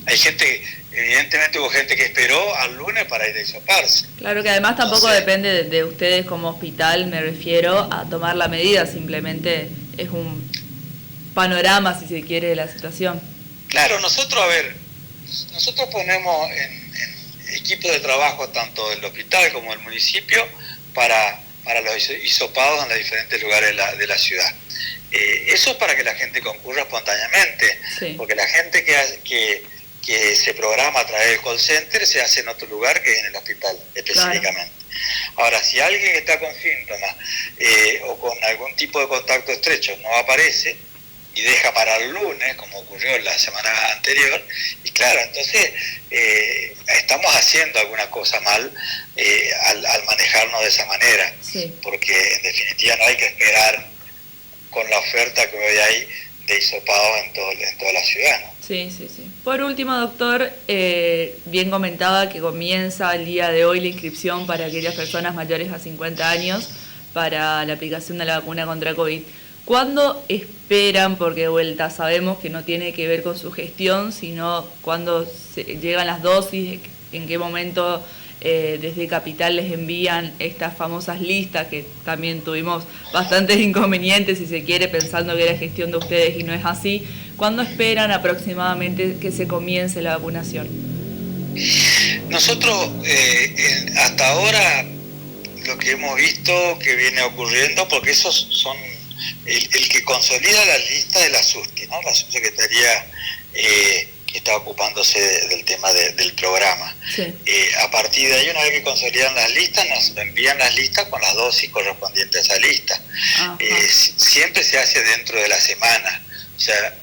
hay gente, evidentemente hubo gente que esperó al lunes para ir a hisoparse. Claro que además tampoco depende de ustedes como hospital, me refiero a tomar la medida, simplemente es un panorama, si se quiere, de la situación. Claro, nosotros ponemos en equipo de trabajo tanto del hospital como del municipio para los hisopados en los diferentes lugares de la ciudad. Eso es para que la gente concurra espontáneamente, porque la gente que se programa a través del call center se hace en otro lugar que en el hospital específicamente. Claro. Ahora, si alguien está con síntomas o con algún tipo de contacto estrecho no aparece y deja para el lunes, como ocurrió la semana anterior, y claro, entonces estamos haciendo alguna cosa mal al manejarnos de esa manera, porque en definitiva no hay que esperar con la oferta que hoy hay de hisopados en toda la ciudad, ¿no? Sí. Por último, doctor, bien comentaba que comienza el día de hoy la inscripción para aquellas personas mayores a 50 años para la aplicación de la vacuna contra COVID. ¿Cuándo esperan? Porque de vuelta sabemos que no tiene que ver con su gestión, sino cuando llegan las dosis, en qué momento desde Capital les envían estas famosas listas, que también tuvimos bastantes inconvenientes, si se quiere, pensando que era gestión de ustedes y no es así. ¿Cuándo esperan aproximadamente que se comience la vacunación? Nosotros hasta ahora lo que hemos visto que viene ocurriendo, porque esos son el que consolida la lista de la SUSTI, ¿no? La subsecretaría que está ocupándose del tema del programa. Sí. A partir de ahí, una vez que consolidan las listas, nos envían las listas con las dosis correspondientes a esa lista. Siempre se hace dentro de la semana. O sea,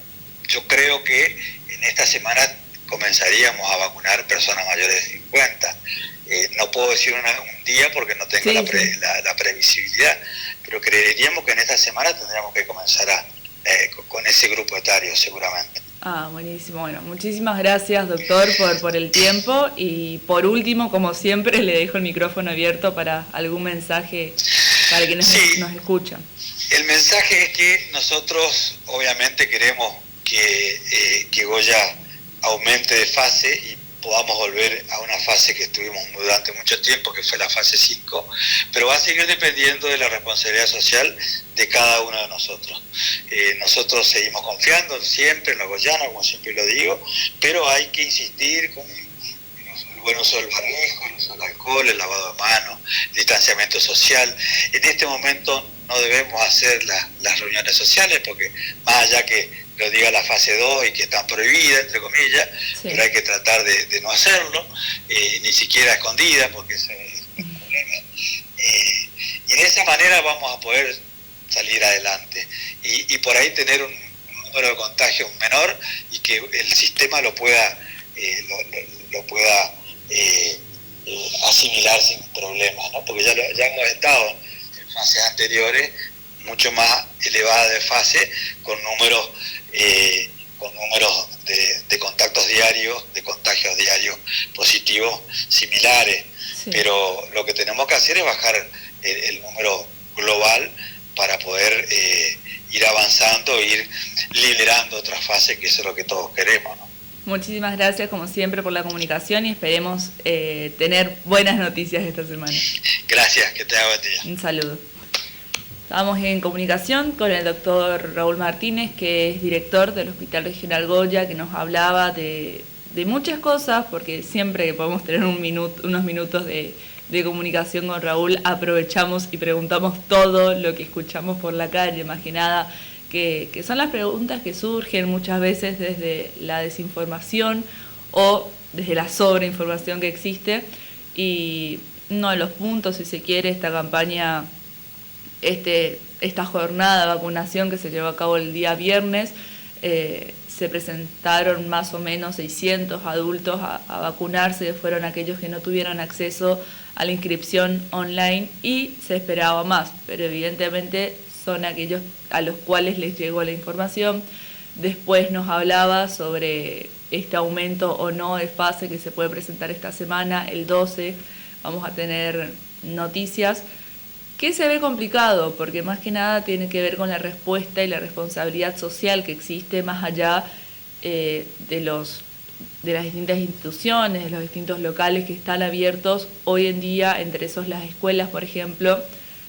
yo creo que en esta semana comenzaríamos a vacunar personas mayores de 50. No puedo decir un día porque no tengo la previsibilidad, pero creeríamos que en esta semana tendríamos que comenzar con ese grupo etario seguramente. Buenísimo. Bueno, muchísimas gracias, doctor, por el tiempo. Y por último, como siempre, le dejo el micrófono abierto para algún mensaje para quienes nos escuchan. El mensaje es que nosotros obviamente queremos que Goya aumente de fase y podamos volver a una fase que estuvimos durante mucho tiempo, que fue la fase 5, pero va a seguir dependiendo de la responsabilidad social de cada uno de nosotros. Nosotros seguimos confiando siempre en los goyanos, como siempre lo digo, pero hay que insistir con el buen uso del barbijo, el uso del alcohol, el lavado de manos, el distanciamiento social. En este momento no debemos hacer las reuniones sociales, porque más allá que lo diga la fase 2 y que están prohibidas, entre comillas, pero hay que tratar de no hacerlo, ni siquiera escondidas, porque ese es un problema. Y de esa manera vamos a poder salir adelante y por ahí tener un número de contagios menor y que el sistema lo pueda asimilar sin problemas, ¿no? Porque ya hemos estado en fases anteriores mucho más elevadas de fase con números de contactos diarios, de contagios diarios positivos similares. Pero lo que tenemos que hacer es bajar el número global para poder ir avanzando, ir liderando otras fases, que eso es lo que todos queremos, ¿no? Muchísimas gracias, como siempre, por la comunicación y esperemos tener buenas noticias esta semana. Gracias, que tenga buen día. Un saludo. Estamos en comunicación con el doctor Raúl Martínez, que es director del Hospital Regional Goya, que nos hablaba de muchas cosas, porque siempre que podemos tener unos minutos de comunicación con Raúl, aprovechamos y preguntamos todo lo que escuchamos por la calle, más que nada, que son las preguntas que surgen muchas veces desde la desinformación o desde la sobreinformación que existe. Y uno de los puntos, si se quiere, esta campaña, esta jornada de vacunación que se llevó a cabo el día viernes, se presentaron más o menos 600 adultos a vacunarse, fueron aquellos que no tuvieron acceso a la inscripción online y se esperaba más, pero evidentemente son aquellos a los cuales les llegó la información. Después nos hablaba sobre este aumento o no de fase que se puede presentar esta semana, el 12, vamos a tener noticias, que se ve complicado, porque más que nada tiene que ver con la respuesta y la responsabilidad social que existe más allá de las distintas instituciones, de los distintos locales que están abiertos hoy en día, entre esos las escuelas, por ejemplo.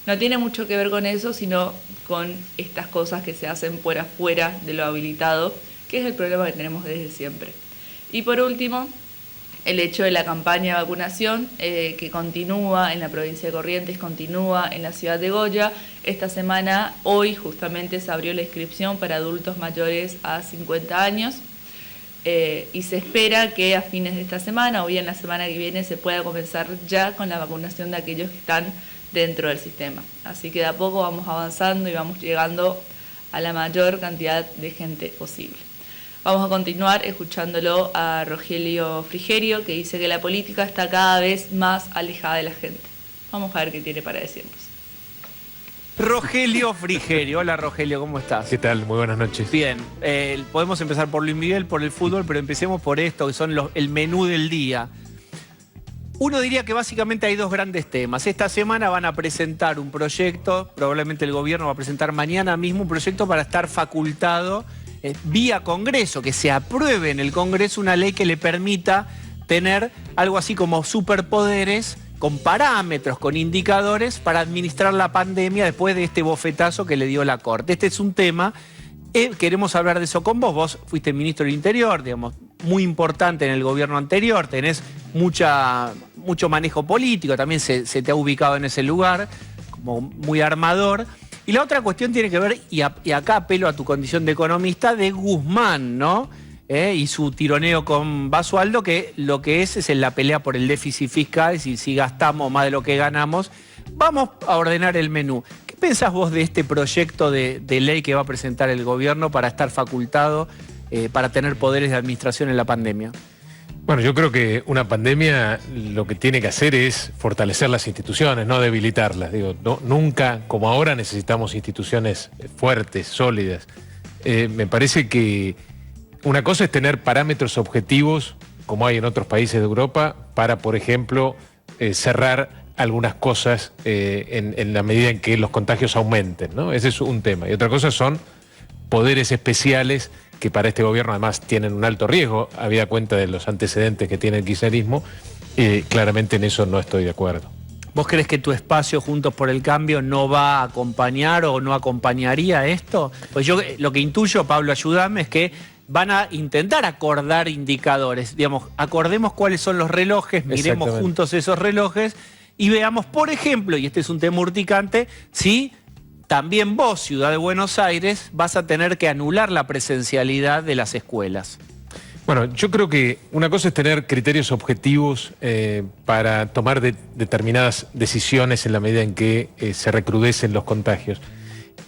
No tiene mucho que ver con eso, sino con estas cosas que se hacen por afuera de lo habilitado, que es el problema que tenemos desde siempre. Y por último, el hecho de la campaña de vacunación que continúa en la provincia de Corrientes, continúa en la ciudad de Goya. Esta semana, hoy justamente se abrió la inscripción para adultos mayores a 50 años y se espera que a fines de esta semana o bien la semana que viene se pueda comenzar ya con la vacunación de aquellos que están dentro del sistema. Así que de a poco vamos avanzando y vamos llegando a la mayor cantidad de gente posible. Vamos a continuar escuchándolo a Rogelio Frigerio, que dice que la política está cada vez más alejada de la gente. Vamos a ver qué tiene para decirnos. Rogelio Frigerio. Hola Rogelio, ¿cómo estás? ¿Qué tal? Muy buenas noches. Bien, podemos empezar por Luis Miguel, por el fútbol, pero empecemos por esto, que son el menú del día. Uno diría que básicamente hay dos grandes temas. Esta semana van a presentar un proyecto, probablemente el gobierno va a presentar mañana mismo un proyecto para estar facultado vía Congreso, que se apruebe en el Congreso una ley que le permita tener algo así como superpoderes con parámetros, con indicadores para administrar la pandemia después de este bofetazo que le dio la Corte. Este es un tema, queremos hablar de eso con vos. Vos fuiste ministro del Interior, digamos, muy importante en el gobierno anterior, tenés mucho manejo político, también se te ha ubicado en ese lugar, como muy armador. Y la otra cuestión tiene que ver, y acá apelo a tu condición de economista, de Guzmán, ¿no? Y su tironeo con Basualdo, que lo que es en la pelea por el déficit fiscal, si gastamos más de lo que ganamos. Vamos a ordenar el menú. ¿Qué pensás vos de este proyecto de ley que va a presentar el gobierno para estar facultado para tener poderes de administración en la pandemia? Bueno, yo creo que una pandemia lo que tiene que hacer es fortalecer las instituciones, no debilitarlas. Digo, nunca, como ahora, necesitamos instituciones fuertes, sólidas. Me parece que una cosa es tener parámetros objetivos, como hay en otros países de Europa, para, por ejemplo, cerrar algunas cosas en la medida en que los contagios aumenten, ¿no? Ese es un tema. Y otra cosa son poderes especiales que para este gobierno además tienen un alto riesgo, habida cuenta de los antecedentes que tiene el kirchnerismo. Claramente en eso no estoy de acuerdo. ¿Vos crees que tu espacio Juntos por el Cambio no va a acompañar o no acompañaría esto? Pues yo lo que intuyo, Pablo, ayúdame, es que van a intentar acordar indicadores. Digamos, acordemos cuáles son los relojes, miremos juntos esos relojes y veamos, por ejemplo, y este es un tema urticante, si también vos, Ciudad de Buenos Aires, vas a tener que anular la presencialidad de las escuelas. Bueno, yo creo que una cosa es tener criterios objetivos para tomar determinadas decisiones en la medida en que se recrudecen los contagios.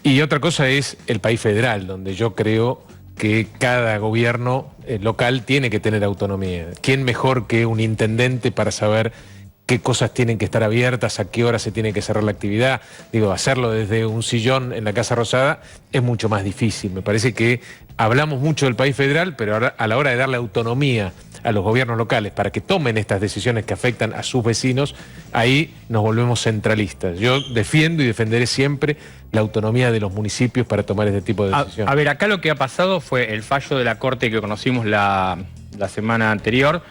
Y otra cosa es el país federal, donde yo creo que cada gobierno local tiene que tener autonomía. ¿Quién mejor que un intendente para saber qué cosas tienen que estar abiertas, a qué hora se tiene que cerrar la actividad? Digo, hacerlo desde un sillón en la Casa Rosada es mucho más difícil. Me parece que hablamos mucho del país federal, pero a la hora de darle autonomía a los gobiernos locales para que tomen estas decisiones que afectan a sus vecinos, ahí nos volvemos centralistas. Yo defiendo y defenderé siempre la autonomía de los municipios para tomar este tipo de decisiones. A ver, acá lo que ha pasado fue el fallo de la Corte que conocimos la semana anterior,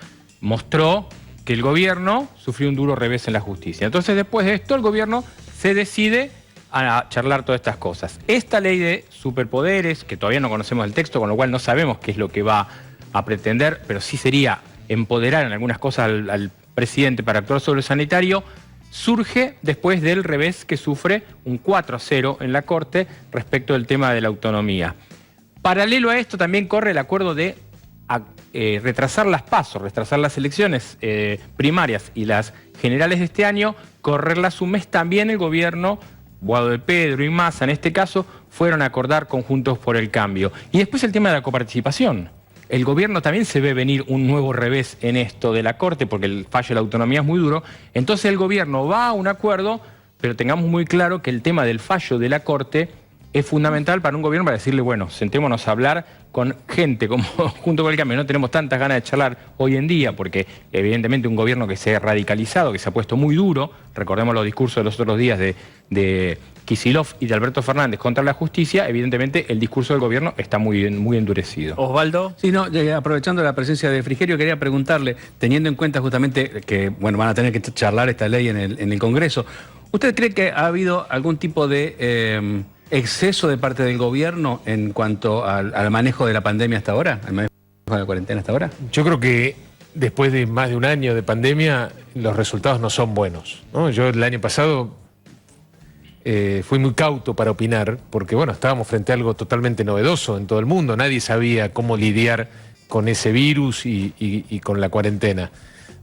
mostró que el gobierno sufrió un duro revés en la justicia. Entonces, después de esto, el gobierno se decide a charlar todas estas cosas. Esta ley de superpoderes, que todavía no conocemos el texto, con lo cual no sabemos qué es lo que va a pretender, pero sí sería empoderar en algunas cosas al presidente para actuar sobre lo sanitario, surge después del revés que sufre un 4-0 en la Corte respecto del tema de la autonomía. Paralelo a esto también corre el acuerdo de retrasar las PASO, retrasar las elecciones primarias y las generales de este año, correrlas un mes. También el gobierno, Guado de Pedro y Massa en este caso, fueron a acordar con Juntos por el Cambio. Y después el tema de la coparticipación. El gobierno también se ve venir un nuevo revés en esto de la Corte, porque el fallo de la autonomía es muy duro. Entonces el gobierno va a un acuerdo, pero tengamos muy claro que el tema del fallo de la Corte es fundamental para un gobierno para decirle, bueno, sentémonos a hablar con gente como Junto con el Cambio. No tenemos tantas ganas de charlar hoy en día porque evidentemente un gobierno que se ha radicalizado, que se ha puesto muy duro, recordemos los discursos de los otros días de Kicillof y de Alberto Fernández contra la justicia, evidentemente el discurso del gobierno está muy endurecido. Osvaldo. Sí, no, aprovechando la presencia de Frigerio, quería preguntarle, teniendo en cuenta justamente que bueno, van a tener que charlar esta ley en el Congreso, ¿usted cree que ha habido algún tipo de exceso de parte del gobierno en cuanto al manejo de la pandemia hasta ahora, al manejo de la cuarentena hasta ahora? Yo creo que después de más de un año de pandemia, los resultados no son buenos, ¿no? Yo el año pasado fui muy cauto para opinar, porque bueno, estábamos frente a algo totalmente novedoso en todo el mundo, nadie sabía cómo lidiar con ese virus y con la cuarentena.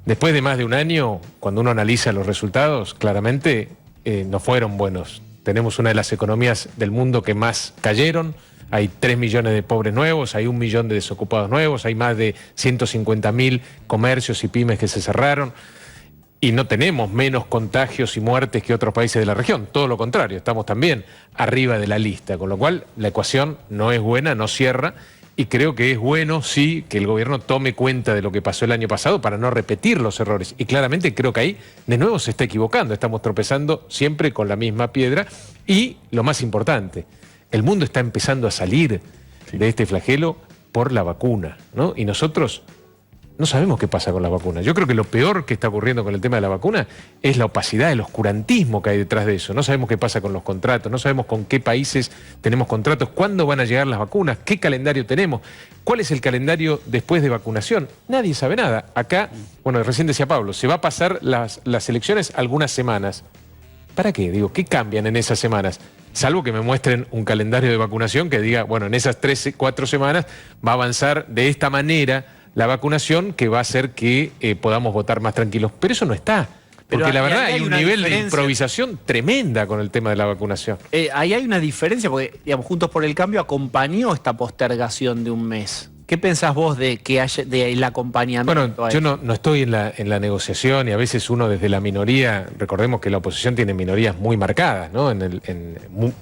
Después de más de un año, cuando uno analiza los resultados, claramente no fueron buenos. Tenemos una de las economías del mundo que más cayeron, hay 3 millones de pobres nuevos, hay 1 millón de desocupados nuevos, hay más de 150.000 comercios y pymes que se cerraron y no tenemos menos contagios y muertes que otros países de la región, todo lo contrario, estamos también arriba de la lista, con lo cual la ecuación no es buena, no cierra. Y creo que es bueno, sí, que el gobierno tome cuenta de lo que pasó el año pasado para no repetir los errores. Y claramente creo que ahí de nuevo se está equivocando. Estamos tropezando siempre con la misma piedra. Y lo más importante, el mundo está empezando a salir de este flagelo por la vacuna, ¿no? Y nosotros no sabemos qué pasa con las vacunas. Yo creo que lo peor que está ocurriendo con el tema de la vacuna es la opacidad, el oscurantismo que hay detrás de eso. No sabemos qué pasa con los contratos, no sabemos con qué países tenemos contratos, cuándo van a llegar las vacunas, qué calendario tenemos, cuál es el calendario después de vacunación. Nadie sabe nada. Acá, bueno, recién decía Pablo, se va a pasar las elecciones algunas semanas. ¿Para qué? Digo, ¿qué cambian en esas semanas? Salvo que me muestren un calendario de vacunación que diga, bueno, en esas 3, 4 semanas va a avanzar de esta manera la vacunación que va a hacer que podamos votar más tranquilos. Pero eso no está. Porque la verdad hay un nivel de improvisación tremenda con el tema de la vacunación. Ahí hay una diferencia, porque digamos, Juntos por el Cambio acompañó esta postergación de un mes. ¿Qué pensás vos de que haya del acompañamiento? Bueno, yo no estoy en la negociación y a veces uno desde la minoría, recordemos que la oposición tiene minorías muy marcadas, ¿no?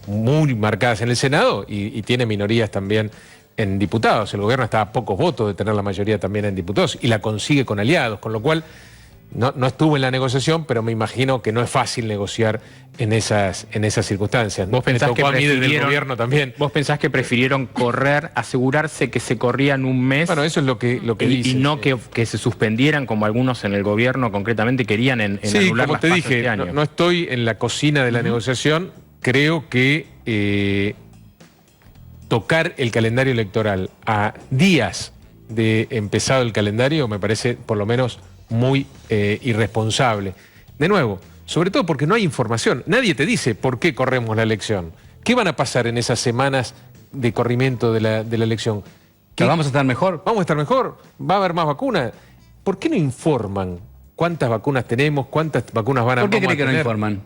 Muy marcadas en el Senado y tiene minorías también en diputados. El gobierno está a pocos votos de tener la mayoría también en diputados y la consigue con aliados, con lo cual no estuve en la negociación, pero me imagino que no es fácil negociar en esas circunstancias. ¿Vos pensás que a mí desde el gobierno también? ¿Vos pensás que prefirieron correr, asegurarse que se corrían un mes? Bueno, eso es lo que dice. Y no que se suspendieran como algunos en el gobierno concretamente querían en anular como las te pasos dije, este año. no estoy en la cocina de la negociación. Creo que tocar el calendario electoral a días de empezado el calendario me parece por lo menos muy irresponsable. De nuevo, sobre todo porque no hay información. Nadie te dice por qué corremos la elección. ¿Qué van a pasar en esas semanas de corrimiento de la elección? ¿Vamos a estar mejor? ¿Vamos a estar mejor? ¿Va a haber más vacunas? ¿Por qué no informan cuántas vacunas tenemos, cuántas vacunas van a tener? ¿Por qué cree que no informan?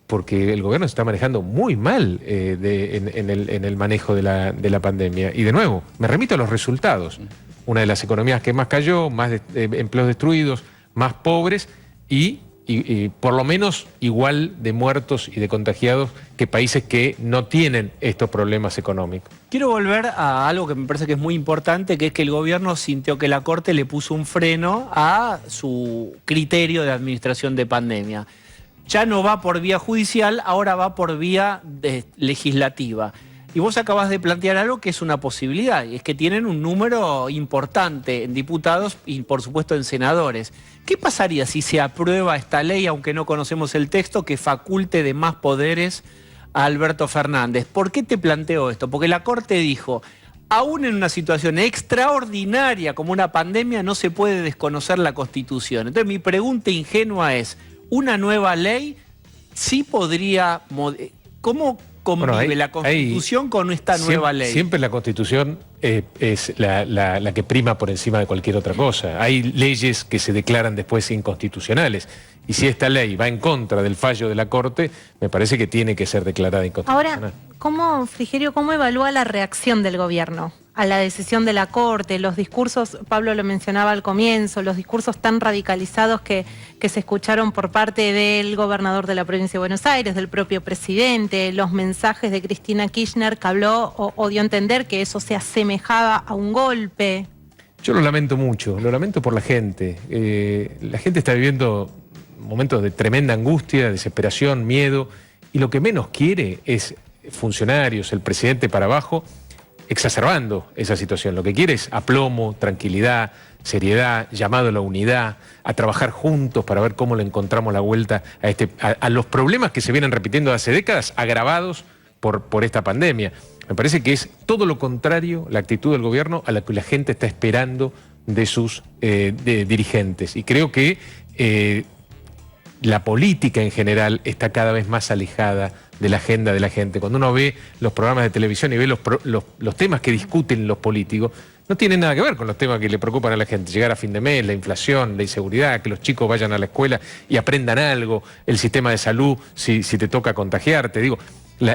Porque el gobierno se está manejando muy mal en el manejo de la pandemia. Y de nuevo, me remito a los resultados. Una de las economías que más cayó, más empleos destruidos, más pobres y por lo menos igual de muertos y de contagiados que países que no tienen estos problemas económicos. Quiero volver a algo que me parece que es muy importante, que es que el gobierno sintió que la Corte le puso un freno a su criterio de administración de pandemia. Ya no va por vía judicial, ahora va por vía legislativa. Y vos acabás de plantear algo que es una posibilidad, y es que tienen un número importante en diputados y por supuesto en senadores. ¿Qué pasaría si se aprueba esta ley, aunque no conocemos el texto, que faculte de más poderes a Alberto Fernández? ¿Por qué te planteo esto? Porque la Corte dijo, aún en una situación extraordinaria como una pandemia no se puede desconocer la Constitución. Entonces mi pregunta ingenua es, ¿una nueva ley sí podría... ¿Cómo convive la Constitución con esta nueva ley? Siempre la Constitución es la que prima por encima de cualquier otra cosa. Hay leyes que se declaran después inconstitucionales. Y si esta ley va en contra del fallo de la Corte, me parece que tiene que ser declarada inconstitucional. Ahora, Frigerio, ¿cómo evalúa la reacción del gobierno a la decisión de la Corte? Los discursos, Pablo lo mencionaba al comienzo, los discursos tan radicalizados que se escucharon por parte del gobernador de la provincia de Buenos Aires, del propio presidente, los mensajes de Cristina Kirchner que habló o dio a entender que eso se asemejaba a un golpe. Yo lo lamento mucho, lo lamento por la gente. La gente está viviendo momentos de tremenda angustia, desesperación, miedo, y lo que menos quiere es funcionarios, el presidente para abajo, exacerbando esa situación. Lo que quiere es aplomo, tranquilidad, seriedad, llamado a la unidad, a trabajar juntos para ver cómo le encontramos la vuelta a los problemas que se vienen repitiendo hace décadas, agravados por esta pandemia. Me parece que es todo lo contrario la actitud del gobierno a la que la gente está esperando de sus dirigentes. Y creo que la política en general está cada vez más alejada de la agenda de la gente. Cuando uno ve los programas de televisión y ve los temas que discuten los políticos, no tienen nada que ver con los temas que le preocupan a la gente. Llegar a fin de mes, la inflación, la inseguridad, que los chicos vayan a la escuela y aprendan algo, el sistema de salud, si te toca contagiarte. Digo,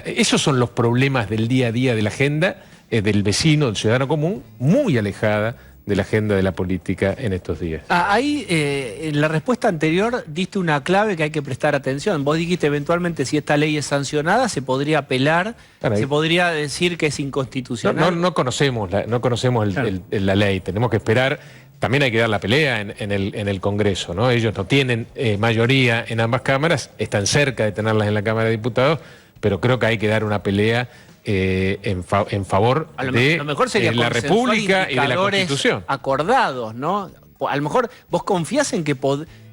esos son los problemas del día a día de la agenda del vecino, del ciudadano común, muy alejada de la agenda de la política en estos días. Ahí, en la respuesta anterior, diste una clave que hay que prestar atención. Vos dijiste, eventualmente, si esta ley es sancionada, se podría apelar, se podría decir que es inconstitucional. No conocemos la ley, tenemos que esperar. También hay que dar la pelea en el Congreso, ¿no? Ellos no tienen mayoría en ambas cámaras, están cerca de tenerlas en la Cámara de Diputados, pero creo que hay que dar una pelea en favor de lo mejor sería la República y de la Constitución. Acordados, ¿no? a lo mejor vos confías en que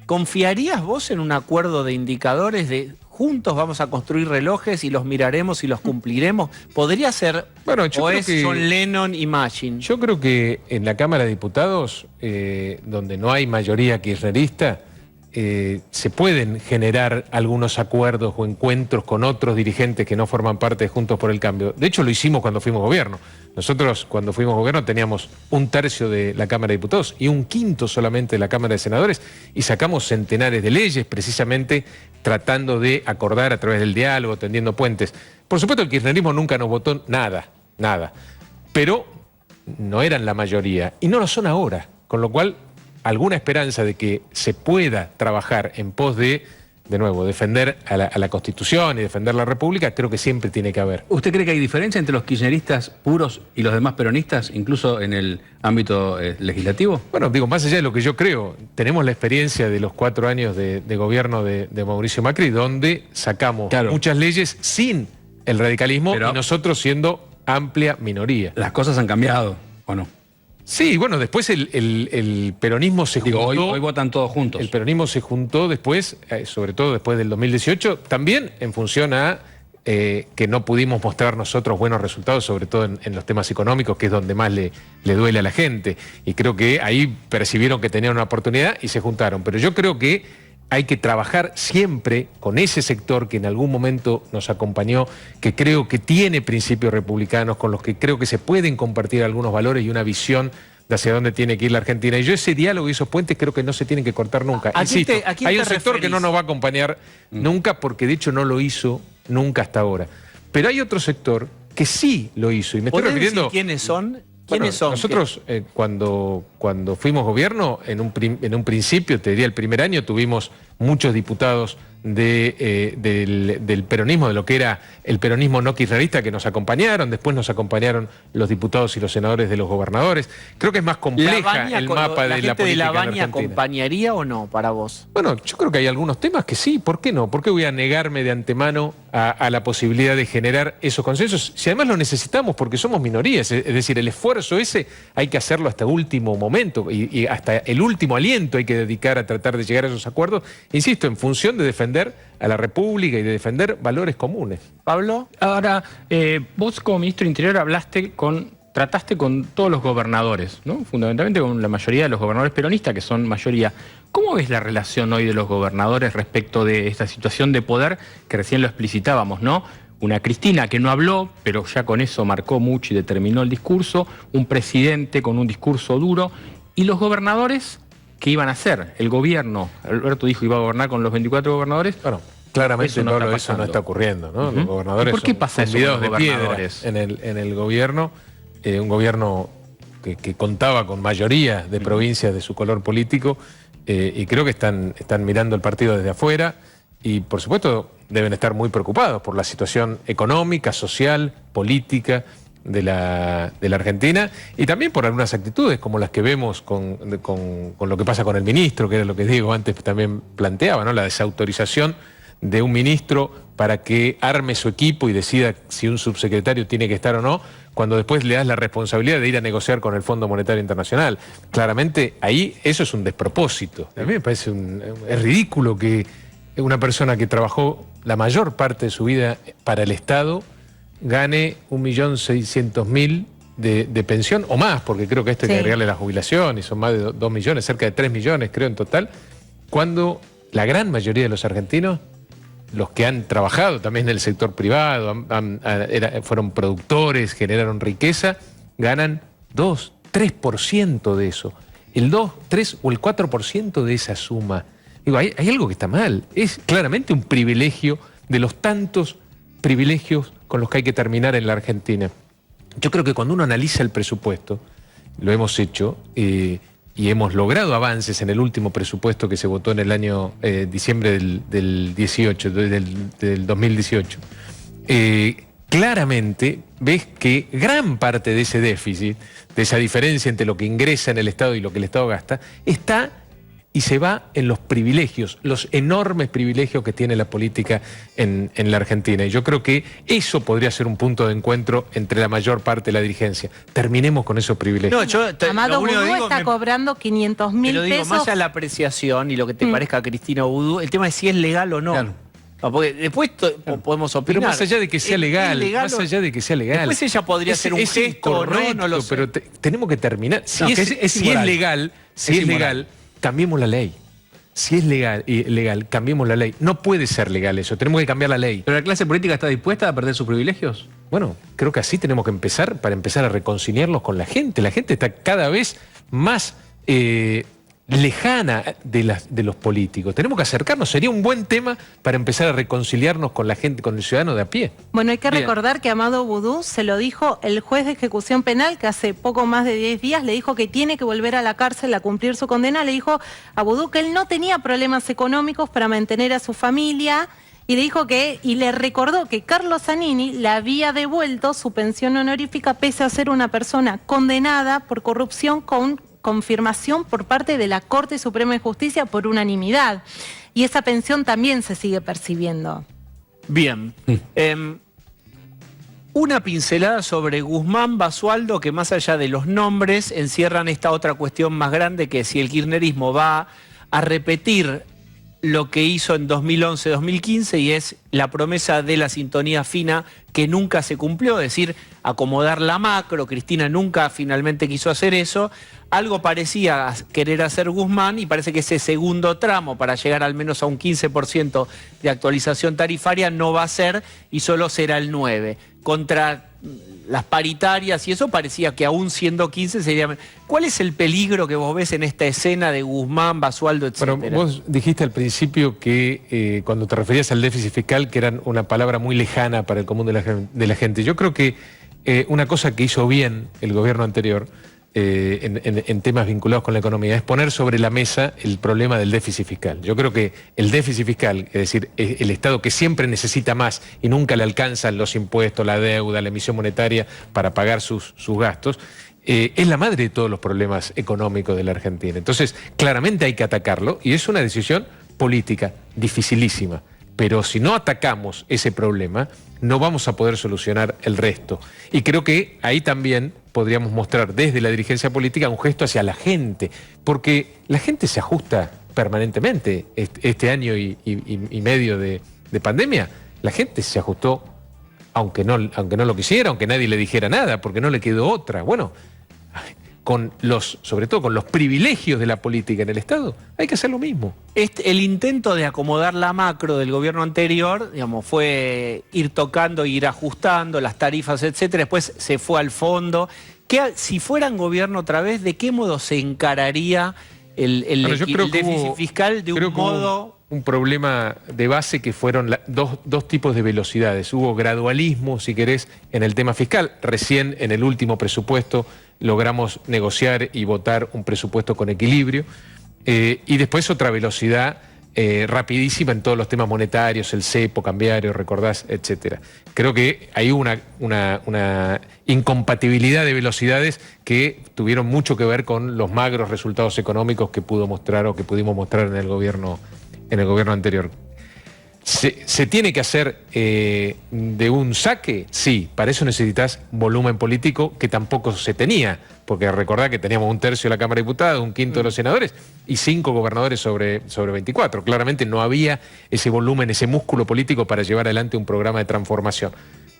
¿confiarías vos en un acuerdo de indicadores de juntos vamos a construir relojes y los miraremos y los cumpliremos? ¿Podría ser, bueno, yo o creo es que John Lennon y Machine? Yo creo que en la Cámara de Diputados, donde no hay mayoría kirchnerista, se pueden generar algunos acuerdos o encuentros con otros dirigentes que no forman parte de Juntos por el Cambio. De hecho, lo hicimos cuando fuimos gobierno. Nosotros, cuando fuimos gobierno, teníamos 1/3 de la Cámara de Diputados y 1/5 solamente de la Cámara de Senadores, y sacamos centenares de leyes, precisamente tratando de acordar a través del diálogo, tendiendo puentes. Por supuesto, el kirchnerismo nunca nos votó nada, pero no eran la mayoría, y no lo son ahora, con lo cual alguna esperanza de que se pueda trabajar en pos de nuevo, defender a la Constitución y defender la República, creo que siempre tiene que haber. ¿Usted cree que hay diferencia entre los kirchneristas puros y los demás peronistas, incluso en el ámbito legislativo? Bueno, digo, más allá de lo que yo creo, tenemos la experiencia de los 4 años de gobierno de Mauricio Macri, donde sacamos muchas leyes sin el radicalismo, pero, y nosotros siendo amplia minoría. Las cosas han cambiado, ¿o no? Sí, bueno, después el peronismo se juntó. Hoy votan todos juntos. El peronismo se juntó después, sobre todo después del 2018, también en función a que no pudimos mostrar nosotros buenos resultados, sobre todo en los temas económicos, que es donde más le duele a la gente. Y creo que ahí percibieron que tenían una oportunidad y se juntaron. Pero yo creo que hay que trabajar siempre con ese sector que en algún momento nos acompañó, que creo que tiene principios republicanos, con los que creo que se pueden compartir algunos valores y una visión de hacia dónde tiene que ir la Argentina. Y yo ese diálogo y esos puentes creo que no se tienen que cortar nunca. Insisto, hay un sector que no nos va a acompañar nunca, porque de hecho no lo hizo nunca hsta ahora. Pero hay otro sector que sí lo hizo. Y me estoy refiriendo... decir quiénes son? Bueno, nosotros cuando fuimos gobierno, en un principio, te diría el primer año, tuvimos muchos diputados del peronismo, de lo que era el peronismo no kirchnerista, que nos acompañaron. Después nos acompañaron los diputados y los senadores de los gobernadores. Creo que es más compleja el mapa de la política de La Baña en Argentina. ¿Acompañaría o no para vos? Bueno, yo creo que hay algunos temas que sí. ¿Por qué no? ¿Por qué voy a negarme de antemano a la posibilidad de generar esos consensos? Si además lo necesitamos porque somos minorías. Es decir, el esfuerzo ese hay que hacerlo hasta último momento y hasta el último aliento hay que dedicar a tratar de llegar a esos acuerdos. Insisto, en función de defender a la República y de defender valores comunes. Pablo, ahora vos como ministro del Interior trataste con todos los gobernadores, ¿no? Fundamentalmente con la mayoría de los gobernadores peronistas, que son mayoría. ¿Cómo ves la relación hoy de los gobernadores respecto de esta situación de poder que recién lo explicitábamos, ¿no? Una Cristina que no habló, pero ya con eso marcó mucho y determinó el discurso, un presidente con un discurso duro, y los gobernadores, ¿qué iban a hacer? El gobierno, Alberto dijo que iba a gobernar con los 24 gobernadores. Bueno, claramente eso no está ocurriendo, ¿no? Los gobernadores ¿Por qué pasa son eso con convidados los de piedra gobernadores? en el gobierno, un gobierno que contaba con mayoría de provincias de su color político, y creo que están mirando el partido desde afuera y, por supuesto, deben estar muy preocupados por la situación económica, social, política de la Argentina, y también por algunas actitudes como las que vemos con lo que pasa con el ministro, que era lo que Diego antes también planteaba, ¿no? La desautorización de un ministro para que arme su equipo y decida si un subsecretario tiene que estar o no, cuando después le das la responsabilidad de ir a negociar con el Fondo Monetario Internacional. Claramente ahí eso es un despropósito. A mí me parece es ridículo que una persona que trabajó la mayor parte de su vida para el Estado gane 1.600.000 de pensión, o más, porque creo que esto hay que agregarle la jubilación, y son más de 2 millones, cerca de 3 millones creo en total, cuando la gran mayoría de los argentinos, los que han trabajado también en el sector privado, fueron productores, generaron riqueza, ganan 2, 3% de eso. El 2, 3 o el 4% de esa suma. Digo, hay algo que está mal. Es claramente un privilegio de los tantos privilegios con los que hay que terminar en la Argentina. Yo creo que cuando uno analiza el presupuesto, lo hemos hecho, y hemos logrado avances en el último presupuesto que se votó en el año diciembre del 2018. Claramente ves que gran parte de ese déficit, de esa diferencia entre lo que ingresa en el Estado y lo que el Estado gasta, está y se va en los privilegios, los enormes privilegios que tiene la política en la Argentina. Y yo creo que eso podría ser un punto de encuentro entre la mayor parte de la dirigencia. Terminemos con esos privilegios. No, Amado Boudou está cobrando 500.000 Te lo digo, pesos. más allá de la apreciación y lo que te parezca a Cristina Boudou, el tema es si es legal o no. Claro. Porque después podemos opinar. Pero más allá de que sea legal, más allá de que sea legal. Después ella podría hacer un gesto o no lo sé. Pero tenemos que terminar. Si No, es, que es si es inmoral. legal, Es inmoral. legal, cambiemos la ley. Si es legal, cambiemos la ley. No puede ser legal eso, tenemos que cambiar la ley. ¿Pero la clase política está dispuesta a perder sus privilegios? Bueno, creo que así tenemos que empezar para empezar a reconciliarnos con la gente. La gente está cada vez más lejana de los políticos. Tenemos que acercarnos. Sería un buen tema para empezar a reconciliarnos con la gente, con el ciudadano de a pie. Bueno, hay que Bien. recordar que Amado Boudou se lo dijo el juez de ejecución penal, que hace poco más de 10 días le dijo que tiene que volver a la cárcel a cumplir su condena. Le dijo a Boudou que él no tenía problemas económicos para mantener a su familia y le dijo y le recordó que Carlos Zanini le había devuelto su pensión honorífica pese a ser una persona condenada por corrupción con confirmación por parte de la Corte Suprema de Justicia por unanimidad. Y esa pensión también se sigue percibiendo. Bien. Una pincelada sobre Guzmán, Basualdo, que más allá de los nombres encierran esta otra cuestión más grande, que si el kirchnerismo va a repetir lo que hizo en 2011-2015, y es la promesa de la sintonía fina que nunca se cumplió, es decir, acomodar la macro. Cristina nunca finalmente quiso hacer eso. Algo parecía querer hacer Guzmán y parece que ese segundo tramo para llegar al menos a un 15% de actualización tarifaria no va a ser y solo será el 9%. Contra las paritarias y eso parecía que aún siendo 15 sería... ¿Cuál es el peligro que vos ves en esta escena de Guzmán, Basualdo, etcétera? Bueno, vos dijiste al principio que cuando te referías al déficit fiscal, que era una palabra muy lejana para el común de la gente. Yo creo que una cosa que hizo bien el gobierno anterior en temas vinculados con la economía es poner sobre la mesa el problema del déficit fiscal. Yo creo que el déficit fiscal, es decir, el Estado que siempre necesita más y nunca le alcanzan los impuestos, la deuda, la emisión monetaria para pagar sus gastos, es la madre de todos los problemas económicos de la Argentina. Entonces, claramente hay que atacarlo y es una decisión política dificilísima. Pero si no atacamos ese problema, no vamos a poder solucionar el resto. Y creo que ahí también podríamos mostrar desde la dirigencia política un gesto hacia la gente, porque la gente se ajusta permanentemente. Este año y medio de pandemia, la gente se ajustó, aunque no lo quisiera, aunque nadie le dijera nada, porque no le quedó otra. Bueno, sobre todo con los privilegios de la política en el Estado, hay que hacer lo mismo. El intento de acomodar la macro del gobierno anterior, digamos, fue ir tocando, ir ajustando las tarifas, etcétera. Después se fue al fondo. Si fueran gobierno otra vez, ¿de qué modo se encararía el déficit fiscal? De un modo... Un problema de base que fueron dos tipos de velocidades. Hubo gradualismo, si querés, en el tema fiscal. Recién en el último presupuesto logramos negociar y votar un presupuesto con equilibrio. Y después otra velocidad rapidísima en todos los temas monetarios, el cepo, cambiario, recordás, etcétera. Creo que hay una incompatibilidad de velocidades que tuvieron mucho que ver con los magros resultados económicos que pudo mostrar o que pudimos mostrar en el gobierno anterior. ¿Se tiene que hacer de un saque? Sí, para eso necesitas volumen político que tampoco se tenía, porque recordá que teníamos 1/3 de la Cámara de Diputados, 1/5 de los senadores y 5 gobernadores sobre 24. Claramente no había ese volumen, ese músculo político para llevar adelante un programa de transformación.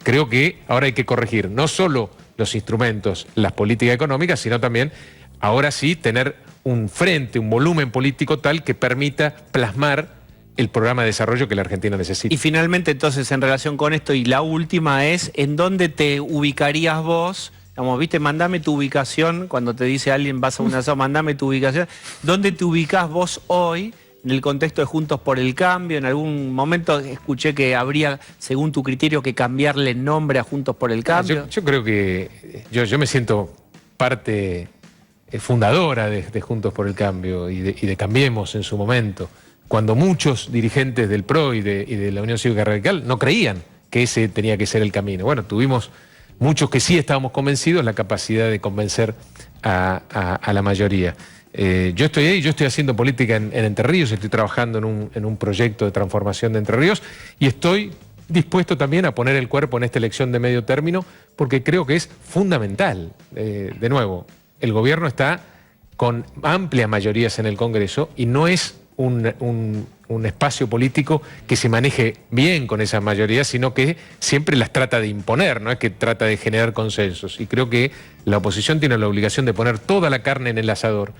Creo que ahora hay que corregir no solo los instrumentos, las políticas económicas, sino también, ahora sí, tener un frente, un volumen político tal que permita plasmar el programa de desarrollo que la Argentina necesita. Y finalmente, entonces, en relación con esto, y la última es, ¿en dónde te ubicarías vos? Digamos, viste, mandame tu ubicación, cuando te dice alguien vas a un asado, mandame tu ubicación. ¿Dónde te ubicás vos hoy en el contexto de Juntos por el Cambio? En algún momento escuché que habría, según tu criterio, que cambiarle el nombre a Juntos por el Cambio. Yo creo que yo me siento parte fundadora de Juntos por el Cambio y de Cambiemos en su momento, cuando muchos dirigentes del PRO y de la Unión Cívica Radical no creían que ese tenía que ser el camino. Bueno, tuvimos muchos que sí estábamos convencidos, la capacidad de convencer a la mayoría. Yo estoy ahí, yo estoy haciendo política en Entre Ríos, estoy trabajando en un proyecto de transformación de Entre Ríos y estoy dispuesto también a poner el cuerpo en esta elección de medio término porque creo que es fundamental. De nuevo, el gobierno está con amplias mayorías en el Congreso y no es un espacio político que se maneje bien con esas mayorías, sino que siempre las trata de imponer, no es que trata de generar consensos. Y creo que la oposición tiene la obligación de poner toda la carne en el asador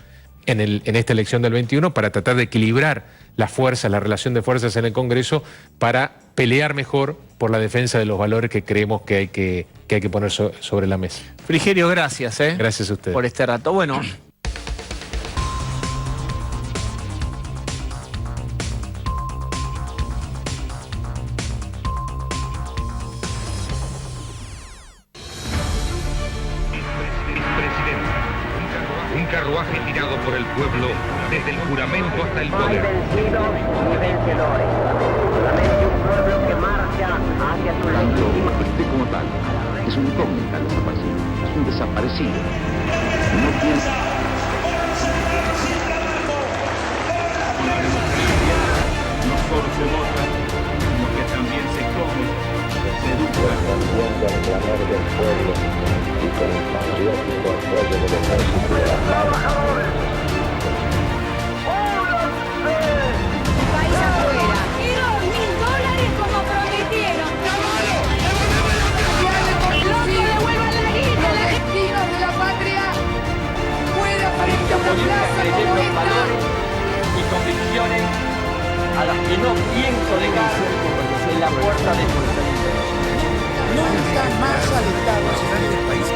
en esta elección del 21 para tratar de equilibrar las fuerzas, la relación de fuerzas en el Congreso para pelear mejor por la defensa de los valores que creemos que hay que poner sobre la mesa. Frigerio, gracias. Gracias a ustedes. Por este rato. Bueno. Un carruaje tirado por el pueblo desde el juramento hasta el poder. Vencidos y vencedores. Solamente un pueblo que marcha hacia su legítima. Este como tal es un incógnita desaparecido, es un desaparecido. No piensa. No solo se vota, sino que también se come, se educa. Respondiendo al clamor del pueblo y con el patriótico apoyo del ejército y de las trabajadores. País afuera. Y $2.000 como prometieron. ¡Loco, devuelvan la guita! Los destinos de la patria fuera frente a una plaza como esta. Y convicciones a las que no pienso dejar en la puerta de nuestra libertad. Nunca más al Estado Nacional del país.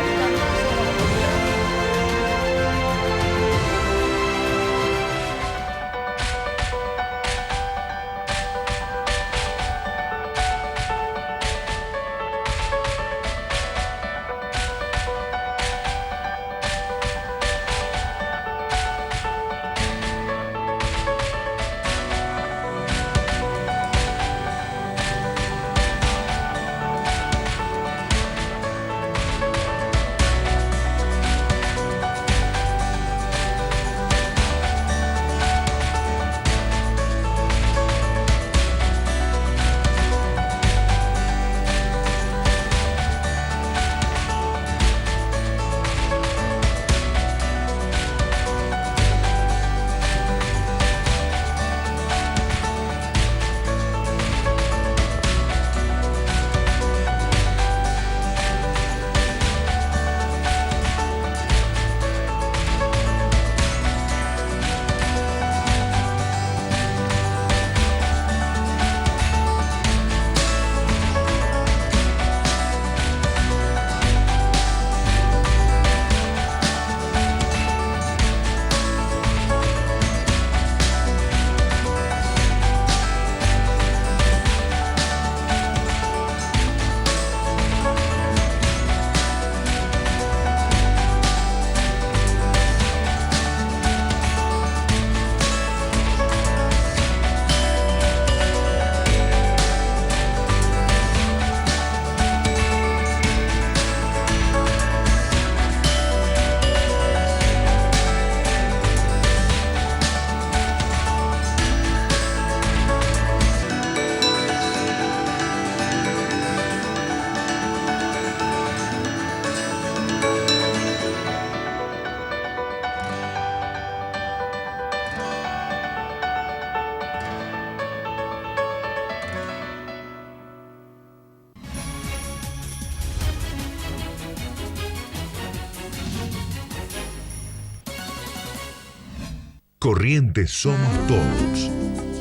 Corrientes somos todos.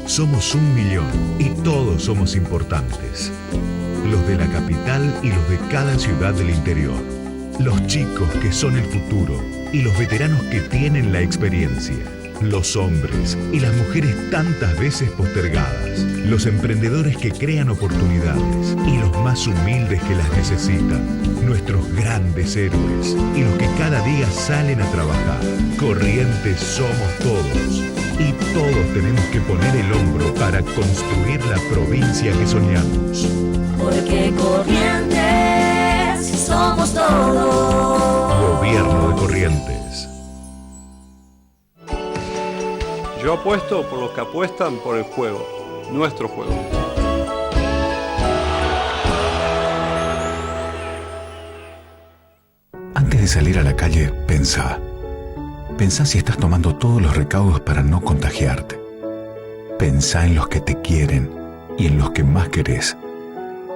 Somos 1 millón y todos somos importantes. Los de la capital y los de cada ciudad del interior. Los chicos que son el futuro y los veteranos que tienen la experiencia. Los hombres y las mujeres tantas veces postergadas. Los emprendedores que crean oportunidades y los más humildes que las necesitan. Nuestros grandes héroes y los que cada día salen a trabajar. Corrientes somos todos y todos tenemos que poner el hombro para construir la provincia que soñamos. Porque Corrientes somos todos. Gobierno de Corrientes. Yo apuesto por los que apuestan por el juego, nuestro juego. Antes de salir a la calle, pensá. Pensá si estás tomando todos los recaudos para no contagiarte. Pensá en los que te quieren y en los que más querés.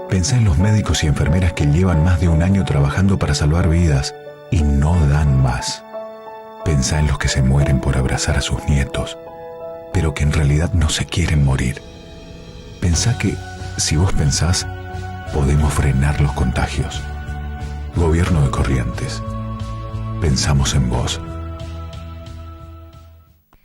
Pensá en los médicos y enfermeras que llevan más de un año trabajando para salvar vidas y no dan más. Pensá en los que se mueren por abrazar a sus nietos, pero que en realidad no se quieren morir. Pensá que, si vos pensás, podemos frenar los contagios. Gobierno de Corrientes. Pensamos en vos.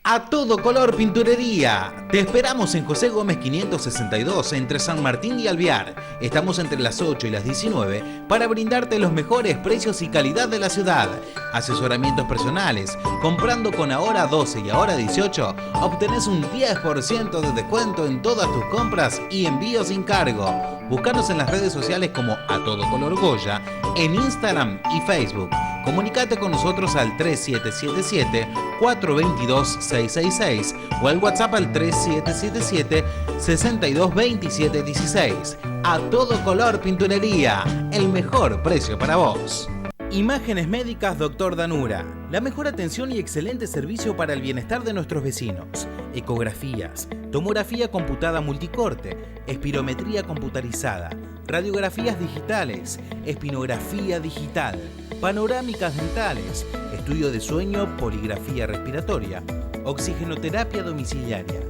A todo color pinturería. Te esperamos en José Gómez 562 entre San Martín y Alvear. Estamos entre las 8 y las 19 para brindarte los mejores precios y calidad de la ciudad. Asesoramientos personales. Comprando con ahora 12 y ahora 18, obtenés un 10% de descuento en todas tus compras y envío sin cargo. Búscanos en las redes sociales como A Todo Color Goya, en Instagram y Facebook. Comunicate con nosotros al 3777-422-666 o al WhatsApp al 3777-622716. A Todo Color Pinturería, el mejor precio para vos. Imágenes Médicas Dr. Danura. La mejor atención y excelente servicio para el bienestar de nuestros vecinos. Ecografías, tomografía computada multicorte, espirometría computarizada, radiografías digitales, espinografía digital, panorámicas dentales, estudio de sueño, poligrafía respiratoria, oxigenoterapia domiciliaria.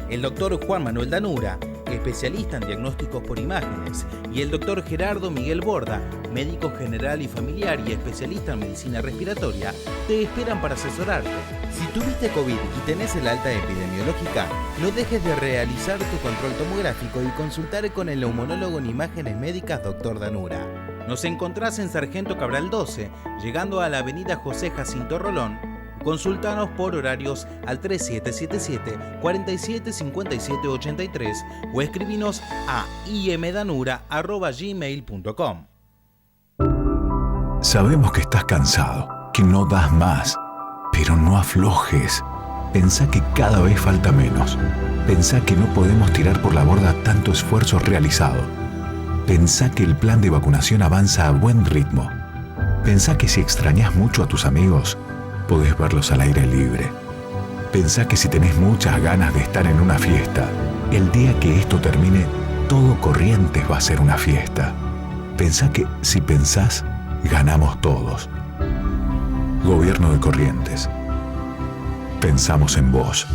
El doctor Juan Manuel Danura, especialista en diagnósticos por imágenes, y el doctor Gerardo Miguel Borda, médico general y familiar y especialista en medicina respiratoria, te esperan para asesorarte. Si tuviste COVID y tenés el alta epidemiológica, no dejes de realizar tu control tomográfico y consultar con el neumonólogo en Imágenes Médicas Dr. Danura. Nos encontrás en Sargento Cabral 12, llegando a la avenida José Jacinto Rolón. Consultanos por horarios al 3777-475783 o escribinos a imdanura@gmail.com. Sabemos que estás cansado, que no das más, pero no aflojes. Pensá que cada vez falta menos. Pensá que no podemos tirar por la borda tanto esfuerzo realizado. Pensá que el plan de vacunación avanza a buen ritmo. Pensá que si extrañás mucho a tus amigos, podés verlos al aire libre. Pensá que si tenés muchas ganas de estar en una fiesta, el día que esto termine, todo Corrientes va a ser una fiesta. Pensá que si pensás, ganamos todos. Gobierno de Corrientes. Pensamos en vos.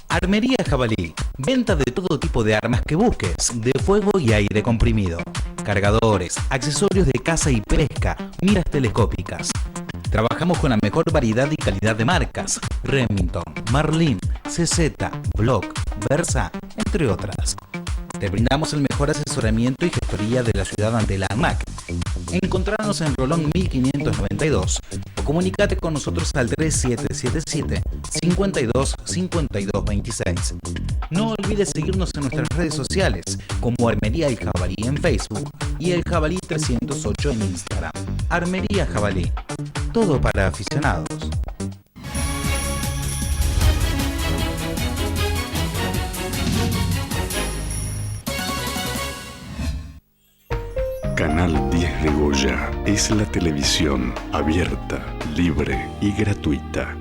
Armería Jabalí. Venta de todo tipo de armas que busques, de fuego y aire comprimido. Cargadores, accesorios de caza y pesca, miras telescópicas. Trabajamos con la mejor variedad y calidad de marcas: Remington, Marlin, CZ, Block, Versa, entre otras. Te brindamos el mejor asesoramiento y gestoría de la ciudad ante la ANMAC. Encontrarnos en Rolón 1592 o comunicate con nosotros al 3777-525226. No olvides seguirnos en nuestras redes sociales como Armería El Jabalí en Facebook y El Jabalí 308 en Instagram. Armería Jabalí, todo para aficionados. Canal 10 de Goya es la televisión abierta, libre y gratuita